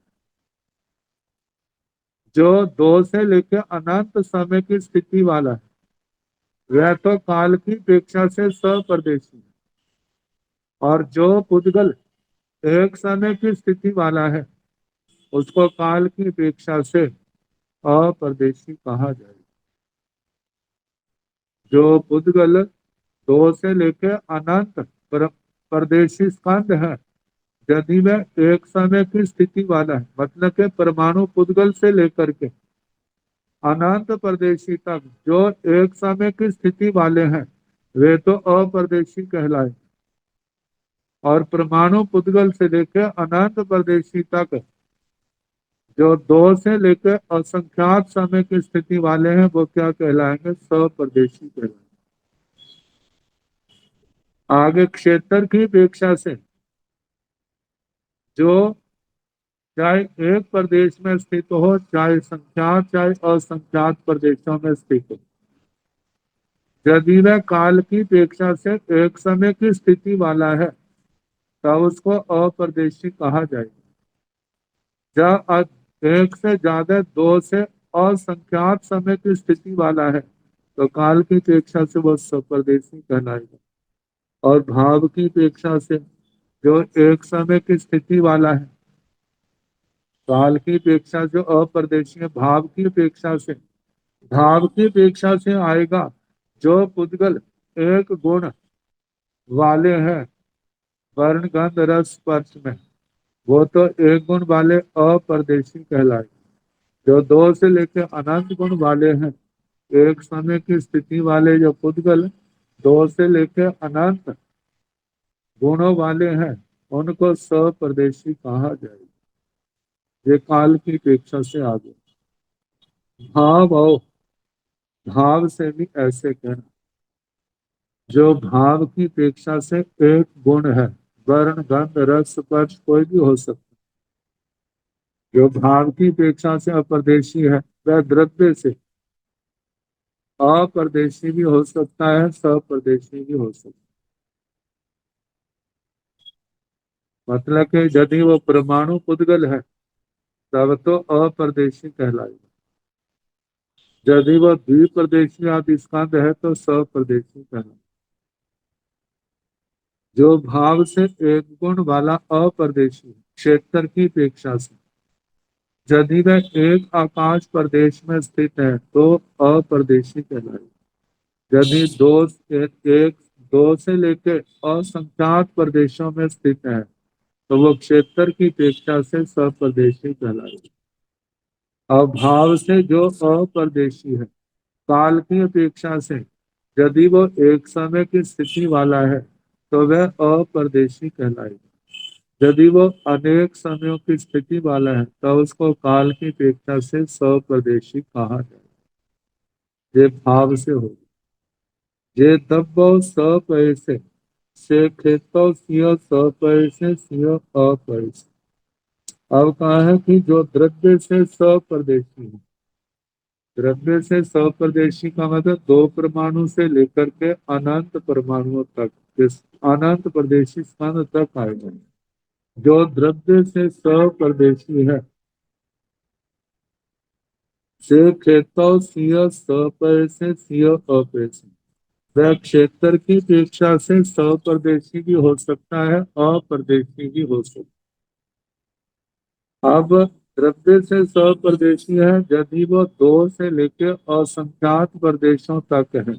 जो दो से लेकर अनंत समय की स्थिति वाला है वह तो काल की अपेक्षा से सप्रदेशी है, और जो पुद्गल एक समय की स्थिति वाला है उसको काल की अपेक्षा से अप्रदेशी कहा जाएगा। जो पुद्गल दो से लेकर अनंत परदेशी स्कंद है, यदि वह एक समय की स्थिति वाला है, मतलब के परमाणु पुद्गल से लेकर के अनंत परदेशी तक जो एक समय की स्थिति वाले हैं वे तो अप्रदेशी कहलाए, और परमाणु पुद्गल से लेकर अनंत परदेशी तक जो दो से लेकर असंख्यात समय की स्थिति वाले हैं वो क्या कहलाएंगे? सप्रदेशी कहलाएंगे। आगे क्षेत्र की अपेक्षा से जो चाहे एक प्रदेश में स्थित हो, चाहे संख्यात चाहे असंख्यात प्रदेशों में स्थित हो, यदि वह काल की अपेक्षा से एक समय की स्थिति वाला है तब उसको अप्रदेशी कहा जाएगा। जब एक से ज्यादा दो से असंख्यात समय की स्थिति वाला है तो काल की अपेक्षा से वह सप्रदेशी कहलाएगा। और भाव की अपेक्षा से जो एक समय की स्थिति वाला है, काल की अपेक्षा जो अप्रदेशी है, भाव की अपेक्षा से आएगा जो पुद्गल एक गुण वाले हैं वर्ण गंध रस स्पर्श में, वो तो एक गुण वाले अप्रदेशी कहलाए। जो दो से लेकर अनंत गुण वाले हैं, एक समय की स्थिति वाले जो पुद्गल दो से लेकर अनंत गुणों वाले हैं उनको सप्रदेशी कहा जाएगा। ये काल की अपेक्षा से आगे। भाव और भाव से भी ऐसे कहना, जो भाव की अपेक्षा से एक गुण है, वर्ण गंध रस स्पर्श कोई भी हो सकता है। जो भाव की अपेक्षा से अप्रदेशी है वह द्रव्य से अप्रदेशी भी हो सकता है, सप्रदेशी भी हो सकता है। मतलब कि यदि वो परमाणु पुद्गल है तब तो अप्रदेशी कहलाएगा, यदि वो द्विप्रदेशी आदि स्कंद है तो सप्रदेशी कहलाएगा। जो भाव से एक गुण वाला अप्रदेशी क्षेत्र की अपेक्षा से यदि वह एक आकाश प्रदेश में स्थित है तो अप्रदेशी कहलाएगा। यदि एक दो से लेकर असंख्यात प्रदेशों में स्थित है तो वो क्षेत्र की अपेक्षा से सप्रदेशी कहलाएगा। अभाव से जो अप्रदेशी है काल की अपेक्षा से यदि वो एक समय की स्थिति वाला है तो वह अप्रदेशी कहलाएगा। यदि वो अनेक समयों की स्थिति वाला है तो उसको काल की अपेक्षा से स्वप्रदेशी कहा जाए। ये भाव से हो, ये तब्बो सपैसे से खेतो सियो सपैसे सियो अपैसे। अब कहा है कि जो द्रव्य से स्वप्रदेशी है, द्रव्य से स्वप्रदेशी का मतलब दो परमाणु से लेकर के अनंत परमाणुओं तक, इस अनंत प्रदेशी स्थान तक आएगा। जो द्रव्य से स्वप्रदेशी है से खेतो सियो स्वपैसे सियो अपैसे, वह क्षेत्र की अपेक्षा से स्वप्रदेशी भी हो सकता है, अप्रदेशी भी हो सकता है। अब द्रव्य से स्वप्रदेशी है यदि वो दो से लेकर असंख्यात प्रदेशों तक है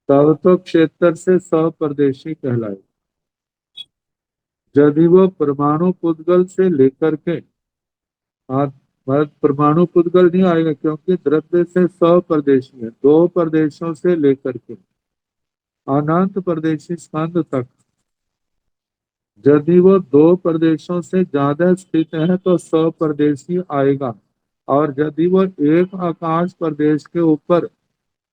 तब तो क्षेत्र से स्वप्रदेशी कहलाए। यदि वो परमाणु पुद्गल से लेकर के परमाणु पुद्गल नहीं आएगा क्योंकि द्रव्य से स्वप्रदेशी है, दो प्रदेशों से लेकर के अनंत प्रदेशी स्कंद तक यदि वो दो प्रदेशों से ज्यादा स्थित है तो स्वप्रदेशी आएगा। और यदि वो एक आकाश प्रदेश के ऊपर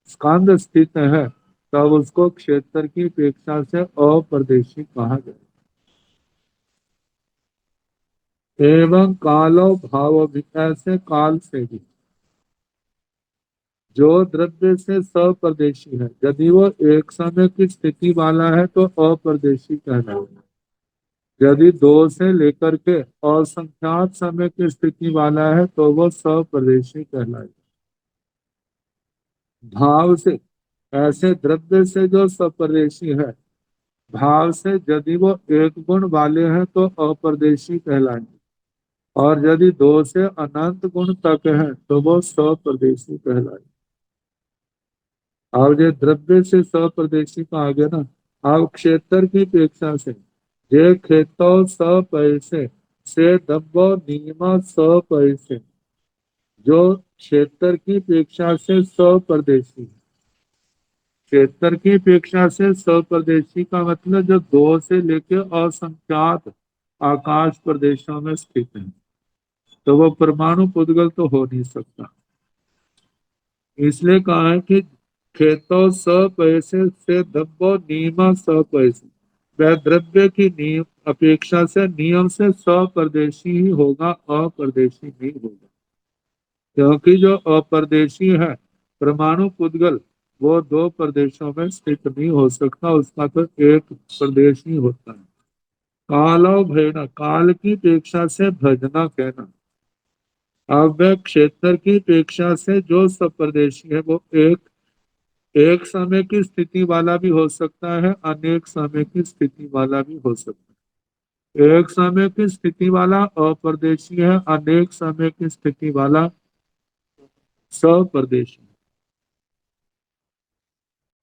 स्कंद स्थित है तब उसको क्षेत्र की अपेक्षा से अप्रदेशी कहा जाए। एवं कालो भाव भी, ऐसे काल से भी जो द्रव्य से स्वप्रदेशी है यदि वो एक समय की स्थिति वाला है तो अप्रदेशी कहलाएगा। यदि दो से लेकर के असंख्यात समय की स्थिति वाला है तो वो स्वप्रदेशी कहलाएगा। भाव से, ऐसे द्रव्य से जो स्वप्रदेशी है भाव से यदि वो एक गुण वाले हैं तो अप्रदेशी कहलाएंगे, और यदि दो से अनंत गुण तक है तो वो स्वप्रदेशी कहलाएंगे। और ये द्रव्य से स्वप्रदेशी का आ गया ना। अब क्षेत्र की अपेक्षा से ये खेतो स्वपैसे से दब्बो नीमा स्वपैसे, जो क्षेत्र की अपेक्षा से स्वप्रदेशी है। क्षेत्र की अपेक्षा से स्वप्रदेशी का मतलब जो दो से लेकर असंख्यात आकाश प्रदेशों में स्थित है तो वो परमाणु पुद्गल तो हो नहीं सकता। इसलिए कहा है कि खेतो स्वपैसे से दब्बो नियमा स्वपैसे, वह द्रव्य की नियम अपेक्षा से नियम से स्वप्रदेशी ही होगा, अप्रदेशी नहीं होगा। क्योंकि जो अप्रदेशी है परमाणु पुद्गल वो दो प्रदेशों में स्थित नहीं हो सकता, उसका तो एक प्रदेश ही होता है। कालो भेड़, काल की अपेक्षा से भजना कहना। अब वह क्षेत्र की अपेक्षा से जो स्वप्रदेशी है वो एक समय की स्थिति वाला भी हो सकता है, अनेक समय की स्थिति वाला भी हो सकता है। एक समय की स्थिति वाला अप्रदेशी है, अनेक समय की स्थिति वाला स्वप्रदेशी।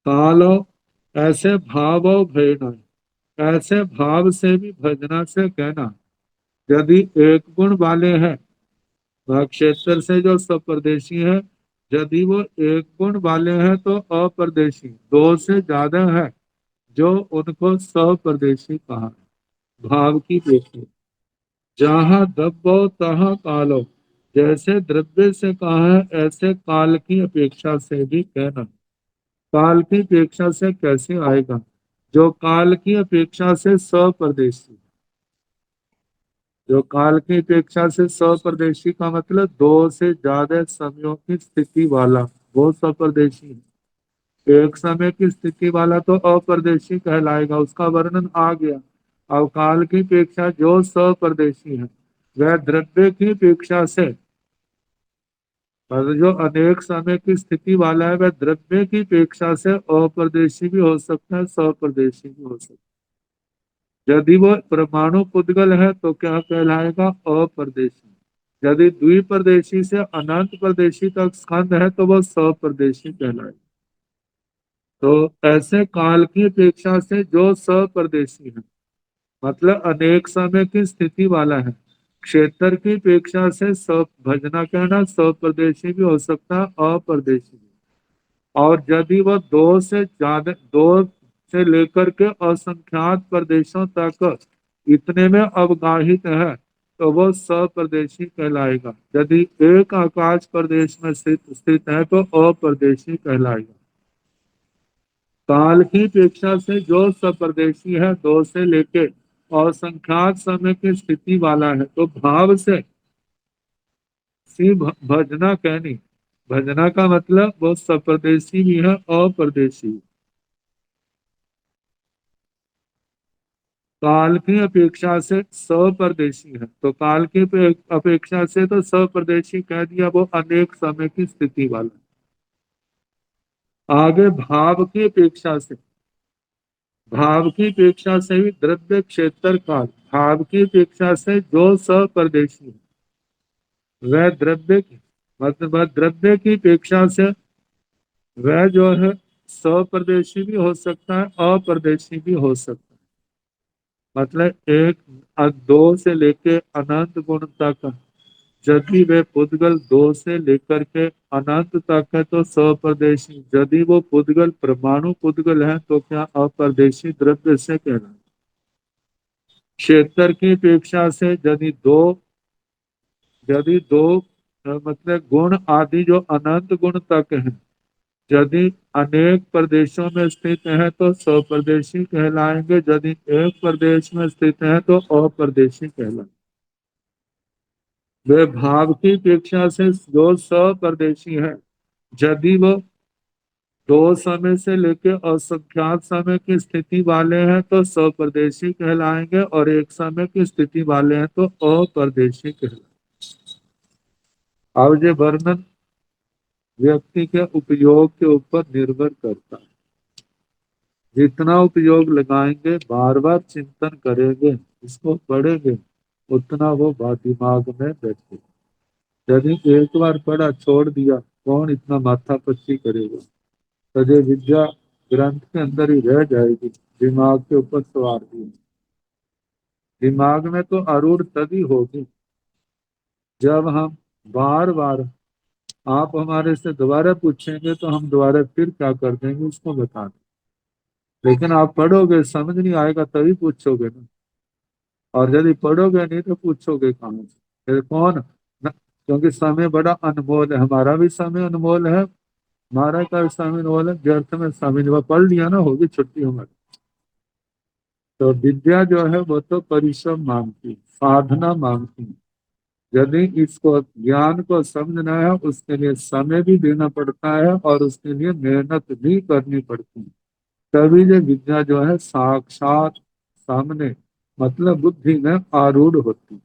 कालो, ऐसे भाव भेड़, ऐसे भाव से भी भजना से कहना। यदि एक गुण वाले हैं वह क्षेत्र से जो स्वप्रदेशी है, यदि वो एक गुण वाले हैं तो अप्रदेशी, दो से ज्यादा है जो उनको स्वप्रदेशी कहा है। भाव की पेशी, जहाँ दब्बो तहाँ कालो, जैसे द्रव्य से कहा है ऐसे काल की अपेक्षा से भी कहना। काल की अपेक्षा से कैसे आएगा? जो काल की अपेक्षा से स्वप्रदेशी, जो काल की अपेक्षा से सप्रदेशी का मतलब दो से ज्यादा समयों की स्थिति वाला, वो सप्रदेशी है। एक समय की स्थिति वाला तो अप्रदेशी कहलाएगा, उसका वर्णन आ गया। अब काल की अपेक्षा जो सप्रदेशी है वह द्रव्य की अपेक्षा से, और जो अनेक समय की स्थिति वाला है वह द्रव्य की अपेक्षा से अप्रदेशी भी हो सकता है, सप्रदेशी भी हो सकता है। यदि वो परमाणु पुद्गल है तो क्या कहलाएगा? अप्रदेशी। यदि द्विप्रदेशी से अनंत प्रदेशी तक स्कंद है तो वो सप्रदेशी कहलाएगा। तो ऐसे काल की अपेक्षा से जो सप्रदेशी है मतलब अनेक समय की स्थिति वाला है, क्षेत्र की अपेक्षा से भजना कहना स्वप्रदेशी भी हो सकता है, अप्रदेशी भी। और यदि वह दो से ज्यादा, दो से लेकर के असंख्यात प्रदेशों तक इतने में अवगाहित है तो वह स्वप्रदेशी कहलाएगा। यदि एक आकाश प्रदेश में स्थित है तो अप्रदेशी कहलाएगा। काल की अपेक्षा से जो सप्रदेशी है, दो से लेके और संख्यात समय की स्थिति वाला है, तो भाव से सी भजना कहनी। भजना का मतलब वो सप्रदेशी भी है अप्रदेशी भी। काल की अपेक्षा से सप्रदेशी है, तो काल की अपेक्षा से तो सप्रदेशी कह दिया, वो अनेक समय की स्थिति वाला। आगे भाव की अपेक्षा से, भाव की अपेक्षा से भी द्रव्य क्षेत्र काल, भाव की अपेक्षा से जो सप्रदेशी है वह द्रव्य की, मतलब वह द्रव्य की अपेक्षा से वह जो है स्वप्रदेशी भी हो सकता है, अप्रदेशी भी हो सकता है। मतलब एक दो से लेके अनंत गुण तक, यदि वे पुद्गल दो से लेकर के अनंत तक है तो स्वप्रदेशी। यदि वो पुद्गल परमाणु पुद्गल है तो क्या अप्रदेशी द्रव्य से कहना। क्षेत्र की अपेक्षा से यदि दो मतलब गुण आदि जो अनंत गुण तक है, यदि अनेक प्रदेशों में स्थित है तो स्वप्रदेशी कहलाएंगे, यदि एक प्रदेश में स्थित है तो अप्रदेशी कहलाएंगे। वे भाव की अपेक्षा से जो स्वप्रदेशी है, यदि वो दो समय से लेकर असंख्यात समय की स्थिति वाले हैं तो स्वप्रदेशी कहलाएंगे, और एक समय की स्थिति वाले हैं तो अप्रदेशी कहलाएंगे। अब ये वर्णन व्यक्ति के उपयोग के ऊपर निर्भर करता है। जितना उपयोग लगाएंगे, बार बार चिंतन करेंगे, इसको पढ़ेंगे, उतना वो दिमाग में बैठे। यदि एक बार पढ़ा छोड़ दिया, कौन इतना माथा पच्ची करेगा? तो ये विद्या ग्रंथ के अंदर ही रह जाएगी, दिमाग के ऊपर सवार भी। दिमाग में तो आरूढ़ तभी होगी जब हम बार बार, आप हमारे से दोबारा पूछेंगे तो हम दोबारा फिर क्या कर देंगे उसको बता दें। लेकिन आप पढ़ोगे, समझ नहीं आएगा तभी पूछोगे ना, और यदि पढ़ोगे नहीं तो पूछोगे कहाँ से? फिर कौन न, क्योंकि समय बड़ा अनमोल है, हमारा भी समय अनमोल है, हमारा का भी समय अनमोल है। व्यर्थ में समय नहीं, पढ़ लिया ना, होगी छुट्टी हमारी। तो विद्या जो है वो तो परिश्रम मांगती, साधना मांगती। यदि इसको ज्ञान को समझना है उसके लिए समय भी देना पड़ता है और उसके लिए मेहनत भी करनी पड़ती है। तभी ये विद्या जो है साक्षात सामने, मतलब बुद्धि में आरूढ़ होती।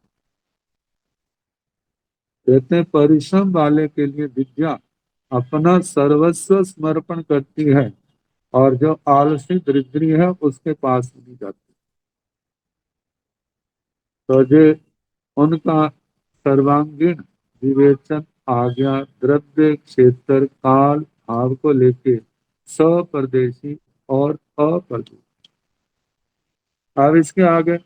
कहते हैं परिश्रम वाले के लिए विद्या अपना सर्वस्व समर्पण करती है, और जो आलसी दरिद्री है उसके पास नहीं जाती। तो ये उनका सर्वांगीण विवेचन आ गया द्रव्य क्षेत्र काल भाव को लेके, स्वप्रदेशी और अप्रदेशी। अब इसके आगे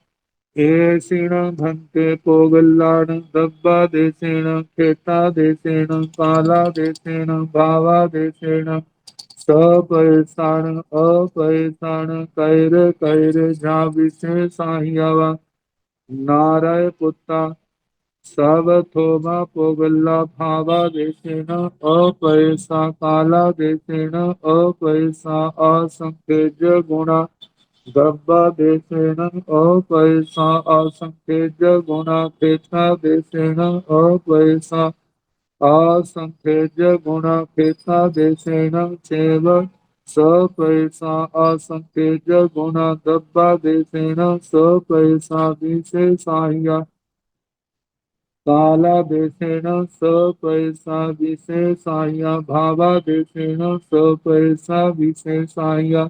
एषेण भंते पोगल्लाण दब्बादेशेण खेतादेशेण कालादेशेण भावादेशेण सपैसाण अपैसाण कैर कैर झा विशेषाह्यव नाराय पुत्ता सवथोमा पोगल्ला भावादेशेण अपैसा कालादेशेण अपैसा असंख्य गुणा दब्बादेशेन अपयसा असंखेज्य गुणापेक्षादेशेन अपयसा असंखेज्य गुणापेक्षादेशेन चैव सपयसा असंखेज्य गुणादब्बादेशेन सपयसा विशेषाह्य कालादेशेन सपयसा विशेषाह्य भावादेशेन सपयसा विशेषाह्य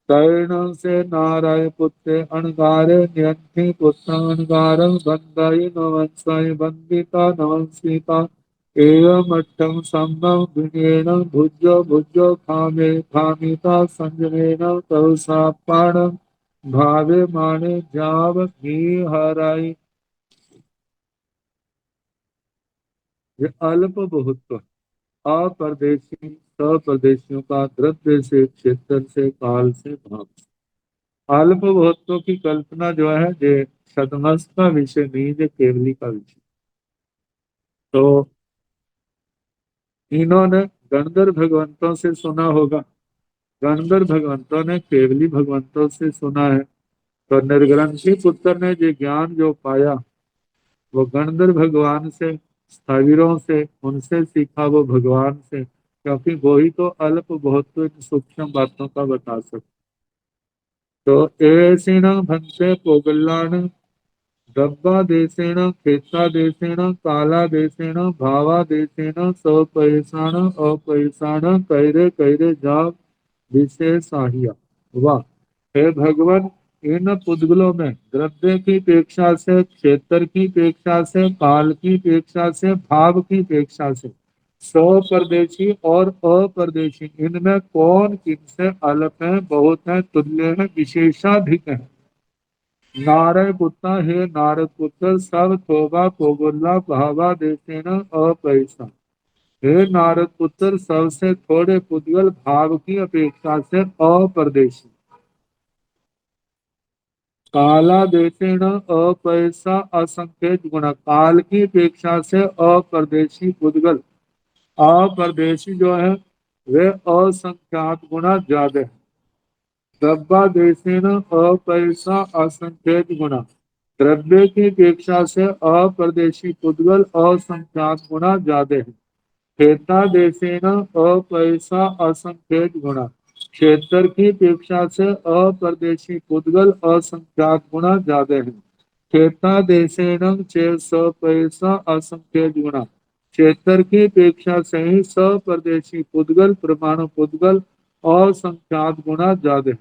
कर्ण से नाराय पुत्र अणगारे नियंत्री पुत्र अणगार बंदाई नवंसाई बंदिता नवंसिता एवं अट्टम सम्भव विनयन भुजो भुजो खामे खामिता संजमेन तवसा पाण भावे माने जाव घी हराई। ये अल्प बहुत्व अपरदेशी स्वप्रदेशियों का द्रव्य से क्षेत्र से काल से भाव अल्प बहुत्व की कल्पना जो है ये सदमस का विषय नहीं, ये केवली का विषय। तो इन्होंने गणधर भगवंतों से सुना होगा, गणधर भगवंतों ने केवली भगवंतों से सुना है। तो निर्ग्रंथी पुत्र ने जो ज्ञान जो पाया वो गणधर भगवान से, स्थविरों से, उनसे सीखा, वो भगवान से, क्योंकि वो ही तो अल्प बहुत्व सूक्ष्म बातों का बता सकते। तो ऐसी न भंसे पोगल्लान दब्बादेशेन क्षेत्रादेशेन कालादेशेन भावादेशेन सपयसाण अपयसाण कैरे कैरे जा विशेषाह्य। वाह, हे भगवान, इन पुद्गलों में द्रव्य की अपेक्षा से, क्षेत्र की अपेक्षा से, काल की अपेक्षा से, भाव की अपेक्षा से स्वपरदेशी और अपरदेशी इनमें कौन किनसे अल्प है, बहुत है, तुल्य है, विशेषाधिक है। नारय पुत्र, हे नारद पुत्र, सब थोबा कोगुल्ला भावा देतेन अपैसा। हे नारद पुत्र, सबसे थोड़े पुद्गल भाव की अपेक्षा से अपरदेशी। काला देतेन अपैसा असंख्य गुण, काल की अपेक्षा से अपरदेशी पुद्गल, अपरदेशी जो है वे असंख्यात गुना ज्यादा है। द्रव्या देशेन अपैसा असंख्यक गुना, द्रव्य की अपेक्षा से अप्रदेशी पुद्गल असंख्यात गुना ज्यादा है। क्षेत्र देशेन अपैसा असंख्यक गुना, क्षेत्र की अपेक्षा से अप्रदेशी पुद्गल असंख्यात गुना ज्यादा है। क्षेत्र देशेन चे सपैसा असंख्यक गुना, क्षेत्र की अपेक्षा से ही सप्रदेशी पुद्गल प्रमाण पुद्गल असंख्यात गुना ज्यादा है।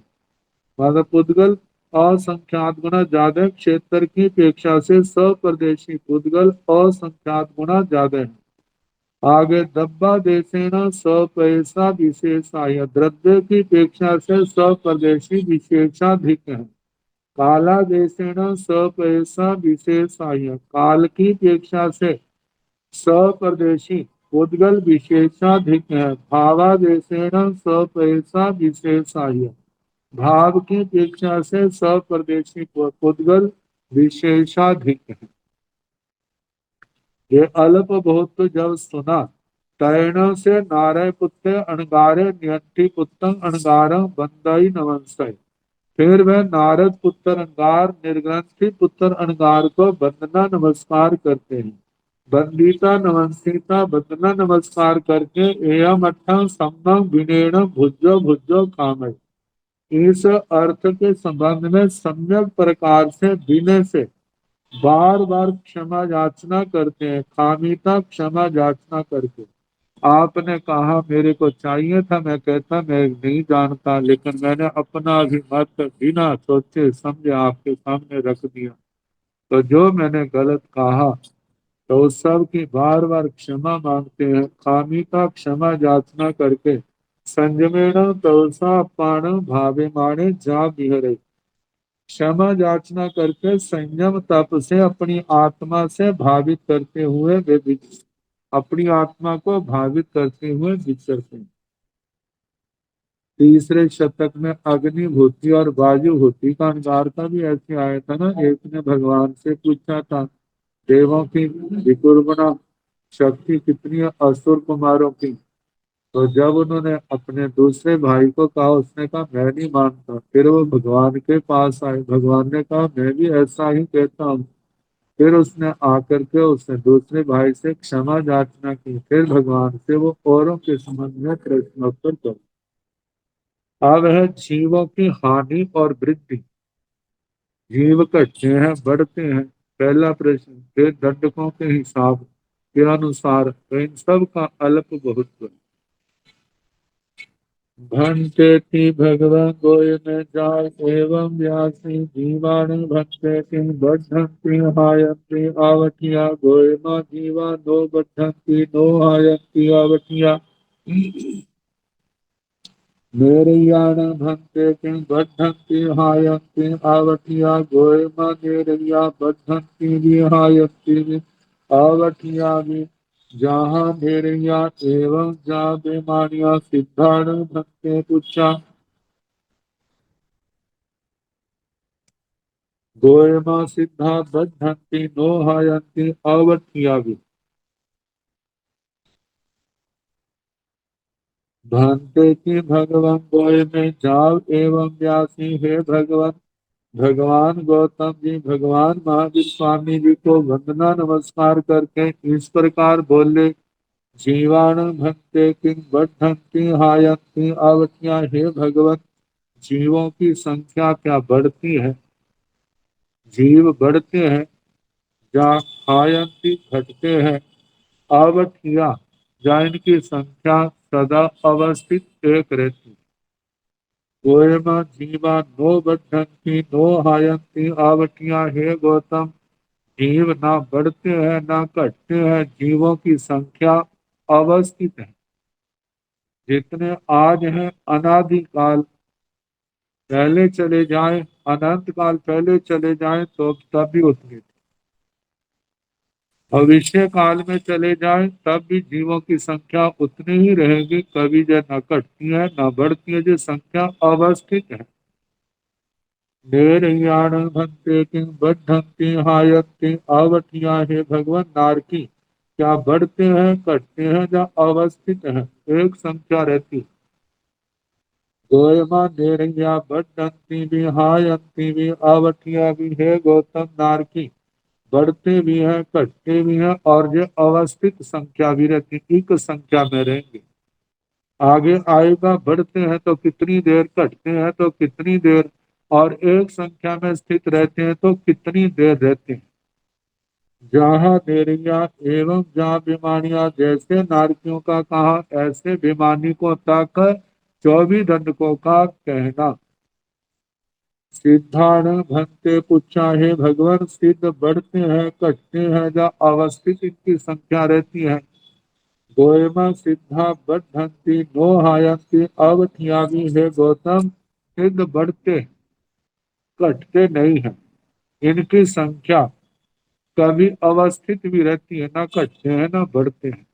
मतलब पुद्गल असंख्यात गुना ज्यादा, क्षेत्र की अपेक्षा से स्वप्रदेशी पुद्गल असंख्यात गुना ज्यादा है। आगे दब्बा देशेना स्वपैसा विशेषाय, द्रव्य की अपेक्षा से स्वप्रदेशी विशेषाधिक है। काला देशेना स्वपैसा विशेषाय, काल की अपेक्षा से स्वप्रदेशी पुद्गल विशेषाधिक है। भावादेशेना स्वपैसा विशेषाय, भाव की अपेक्षा से स्वप्रदेशी पुद्गल विशेषाधिक है। ये अल्प बहुत जब सुना, तैण से नारय पुत्र अणगारे नियंठी पुत्र अणगार बंदई नवंसय। फिर वह नारद पुत्र अणगार निर्ग्रंथी पुत्र अणगार को वंदना नमस्कार करते हैं। वंदिता नमस्ता वंदना नमस्कार करके एवं अट्ठम सम्मम विनेण भुजो भुजो कामय, इस अर्थ के संबंध में सम्यक प्रकार से विनय से बार बार क्षमा याचना करते हैं, खामिता क्षमा याचना करके। आपने कहा मेरे को चाहिए था, मैं कहता मैं नहीं जानता, लेकिन मैंने अपना अभिमत बिना सोचे समझे आपके सामने रख दिया। तो जो मैंने गलत कहा तो उस सब की बार बार क्षमा मांगते हैं, खामिता क्षमा याचना करके। संयमेण तवसा पाण भावे माणे जा बिहरे, क्षमा याचना करके संयम तप से अपनी आत्मा से भावित करते हुए वे अपनी आत्मा को भावित करते हुए विचरते हैं। तीसरे शतक में अग्निभूति और वायुभूति का अंगार का भी ऐसे आया था ना। एक ने भगवान से पूछा था देवों की विकुर्बना शक्ति कितनी है, असुर कुमारों की। तो जब उन्होंने अपने दूसरे भाई को कहा, उसने कहा मैं नहीं मानता। फिर वो भगवान के पास आए, भगवान ने कहा मैं भी ऐसा ही कहता हूँ। फिर उसने आकर के उसने दूसरे भाई से क्षमा याचना की। फिर भगवान से वो औरों के संबंध में प्रश्नोत्तर कर। अब है जीवों की हानि और वृद्धि। जीव घटते हैं, बढ़ते हैं। पहला प्रश्न, फिर दंडकों के हिसाब के अनुसार तो इन सब का अल्प बहुत है। भंतेति भगवान गोय में जाय एवं व्यासी जीवाणु भंतेति बद्धंति हायन्ति आवटिया गोय मा जीवा नो बद्धंति नो हायन्ति आवटिया नेरय्याण भंतेति बद्धंति हायन्ति आवटिया गोय मा नेरय्या बद्धंति विहायन्ति आवटिया जहाँ भेड़िया एवं जहाँ बेमानिया सिद्धार्थ भक्ते पूछा गोयमा सिद्धा बद्धंती नो हायंती अवठिया भी भंते की भगवान गोय में जाव एवं व्यासी है भगवान। भगवान गौतम जी भगवान महावीर स्वामी जी को वंदना नमस्कार करके इस प्रकार बोले, जीवाणु भक्ते किंग बढ़ंती हायंती अवटिया हे भगवत, जीवों की संख्या क्या बढ़ती है? जीव बढ़ते हैं, या हायंती घटते हैं, आवठिया या इनकी संख्या सदा अवस्थित एक रहती। गोयमा जीवा नो बढ़ंती नो हायंती आवठिया हे गौतम, जीव ना बढ़ते हैं ना घटते हैं, जीवों की संख्या अवस्थित है। जितने आज हैं अनादिकाल पहले चले जाएं, अनंत काल पहले चले जाएं तो तब भी उतने थे। भविष्य काल में चले जाएं तब भी जीवों की संख्या उतनी ही रहेगी, कभी जो न घटती है न बढ़ती है, जो संख्या अवस्थित है। निर्याण भंते किं बढ़ंती हायंती अवठिया हे भगवान नारकी, क्या बढ़ते हैं घटते हैं या अवस्थित है, एक संख्या रहती है। गोयमा नेरैया बढ़ंती भी हायंती भी आवठिया भी है गौतम नारकी, बढ़ते भी हैं घटते भी हैं और ये अवस्थित संख्या भी रहती, एक संख्या में रहेंगे। आगे आएगा, बढ़ते हैं तो कितनी देर, घटते हैं तो कितनी देर, और एक संख्या में स्थित रहते हैं तो कितनी देर रहते हैं। जहाँ देरिया एवं जहाँ बीमारियां, जैसे नारकियों का कहा ऐसे बीमानी को तक 24 दंडकों का कहना। सिद्धाण भंते पुच्छा हे भगवान, सिद्ध बढ़ते हैं घटते हैं या अवस्थित इनकी संख्या रहती है। गोयमा सिद्धा बढ़ंती नो हायंती अवठियामी है गौतम, सिद्ध बढ़ते घटते नहीं है, इनकी संख्या कभी अवस्थित भी रहती है, ना घटते हैं ना बढ़ते हैं।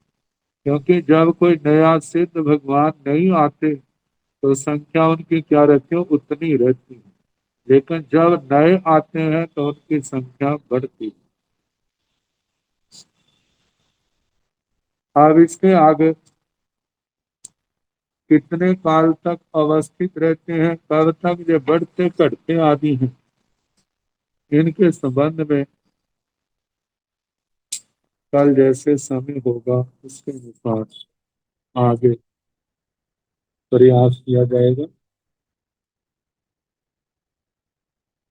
क्योंकि जब कोई नया सिद्ध भगवान नहीं आते तो संख्या उनकी क्या रहती है, उतनी रहती है। लेकिन जब नए आते हैं तो उनकी संख्या बढ़ती है। अब इसके आगे कितने काल तक अवस्थित रहते हैं, कब तक ये बढ़ते घटते आदि हैं, इनके संबंध में कल जैसे समय होगा उसके अनुसार आगे प्रयास किया जाएगा।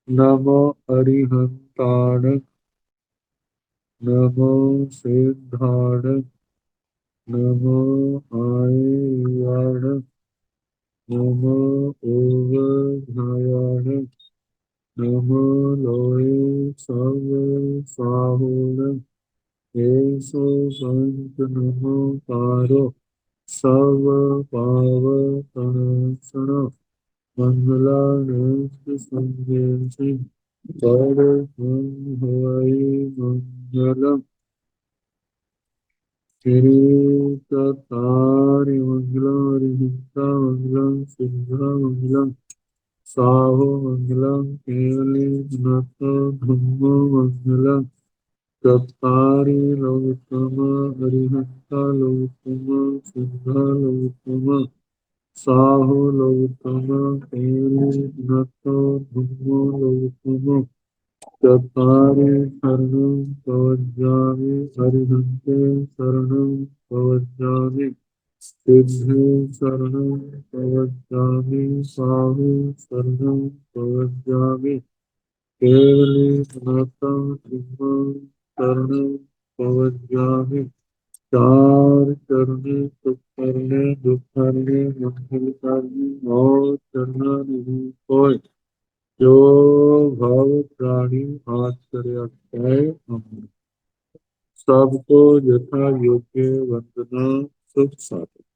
नमो अरिहंताण, नमो सिद्धाण, नमो आय्याण, नमो ओवधायाण, नमो लोये सव साहुण, येषु संत नमो पारो सव पावतनसण, मंगलानेस्तु संजेति पर हवै मंगलम्। किरीटधारि मंगलम् हरिहिता मंगलम् सिद्धा मंगलम् साहो मंगलम् केवली गुणतो धम्मो मंगलम्। चत्तारि लोकोत्तम अरिहंता लोकोत्तम सिद्धा लोकोत्तम साहो लोकोत्तम केले नतो धम्मो लोकोत्तम चत्तारि शरणं प्रवज्जामि अरिहन्ते शरणं प्रवज्जामि सिद्धे शरणं प्रवज्जामि साहु शरणं प्रवज्जामि केवले नाथं धम्मं शरणं प्रवज्जामि चार चरणे सुख करने दुख करने मंगल करने और चरना नहीं कोई जो भव प्राणी आश्चर्य है हम सबको यथा योग्य वंदना सुख साधन।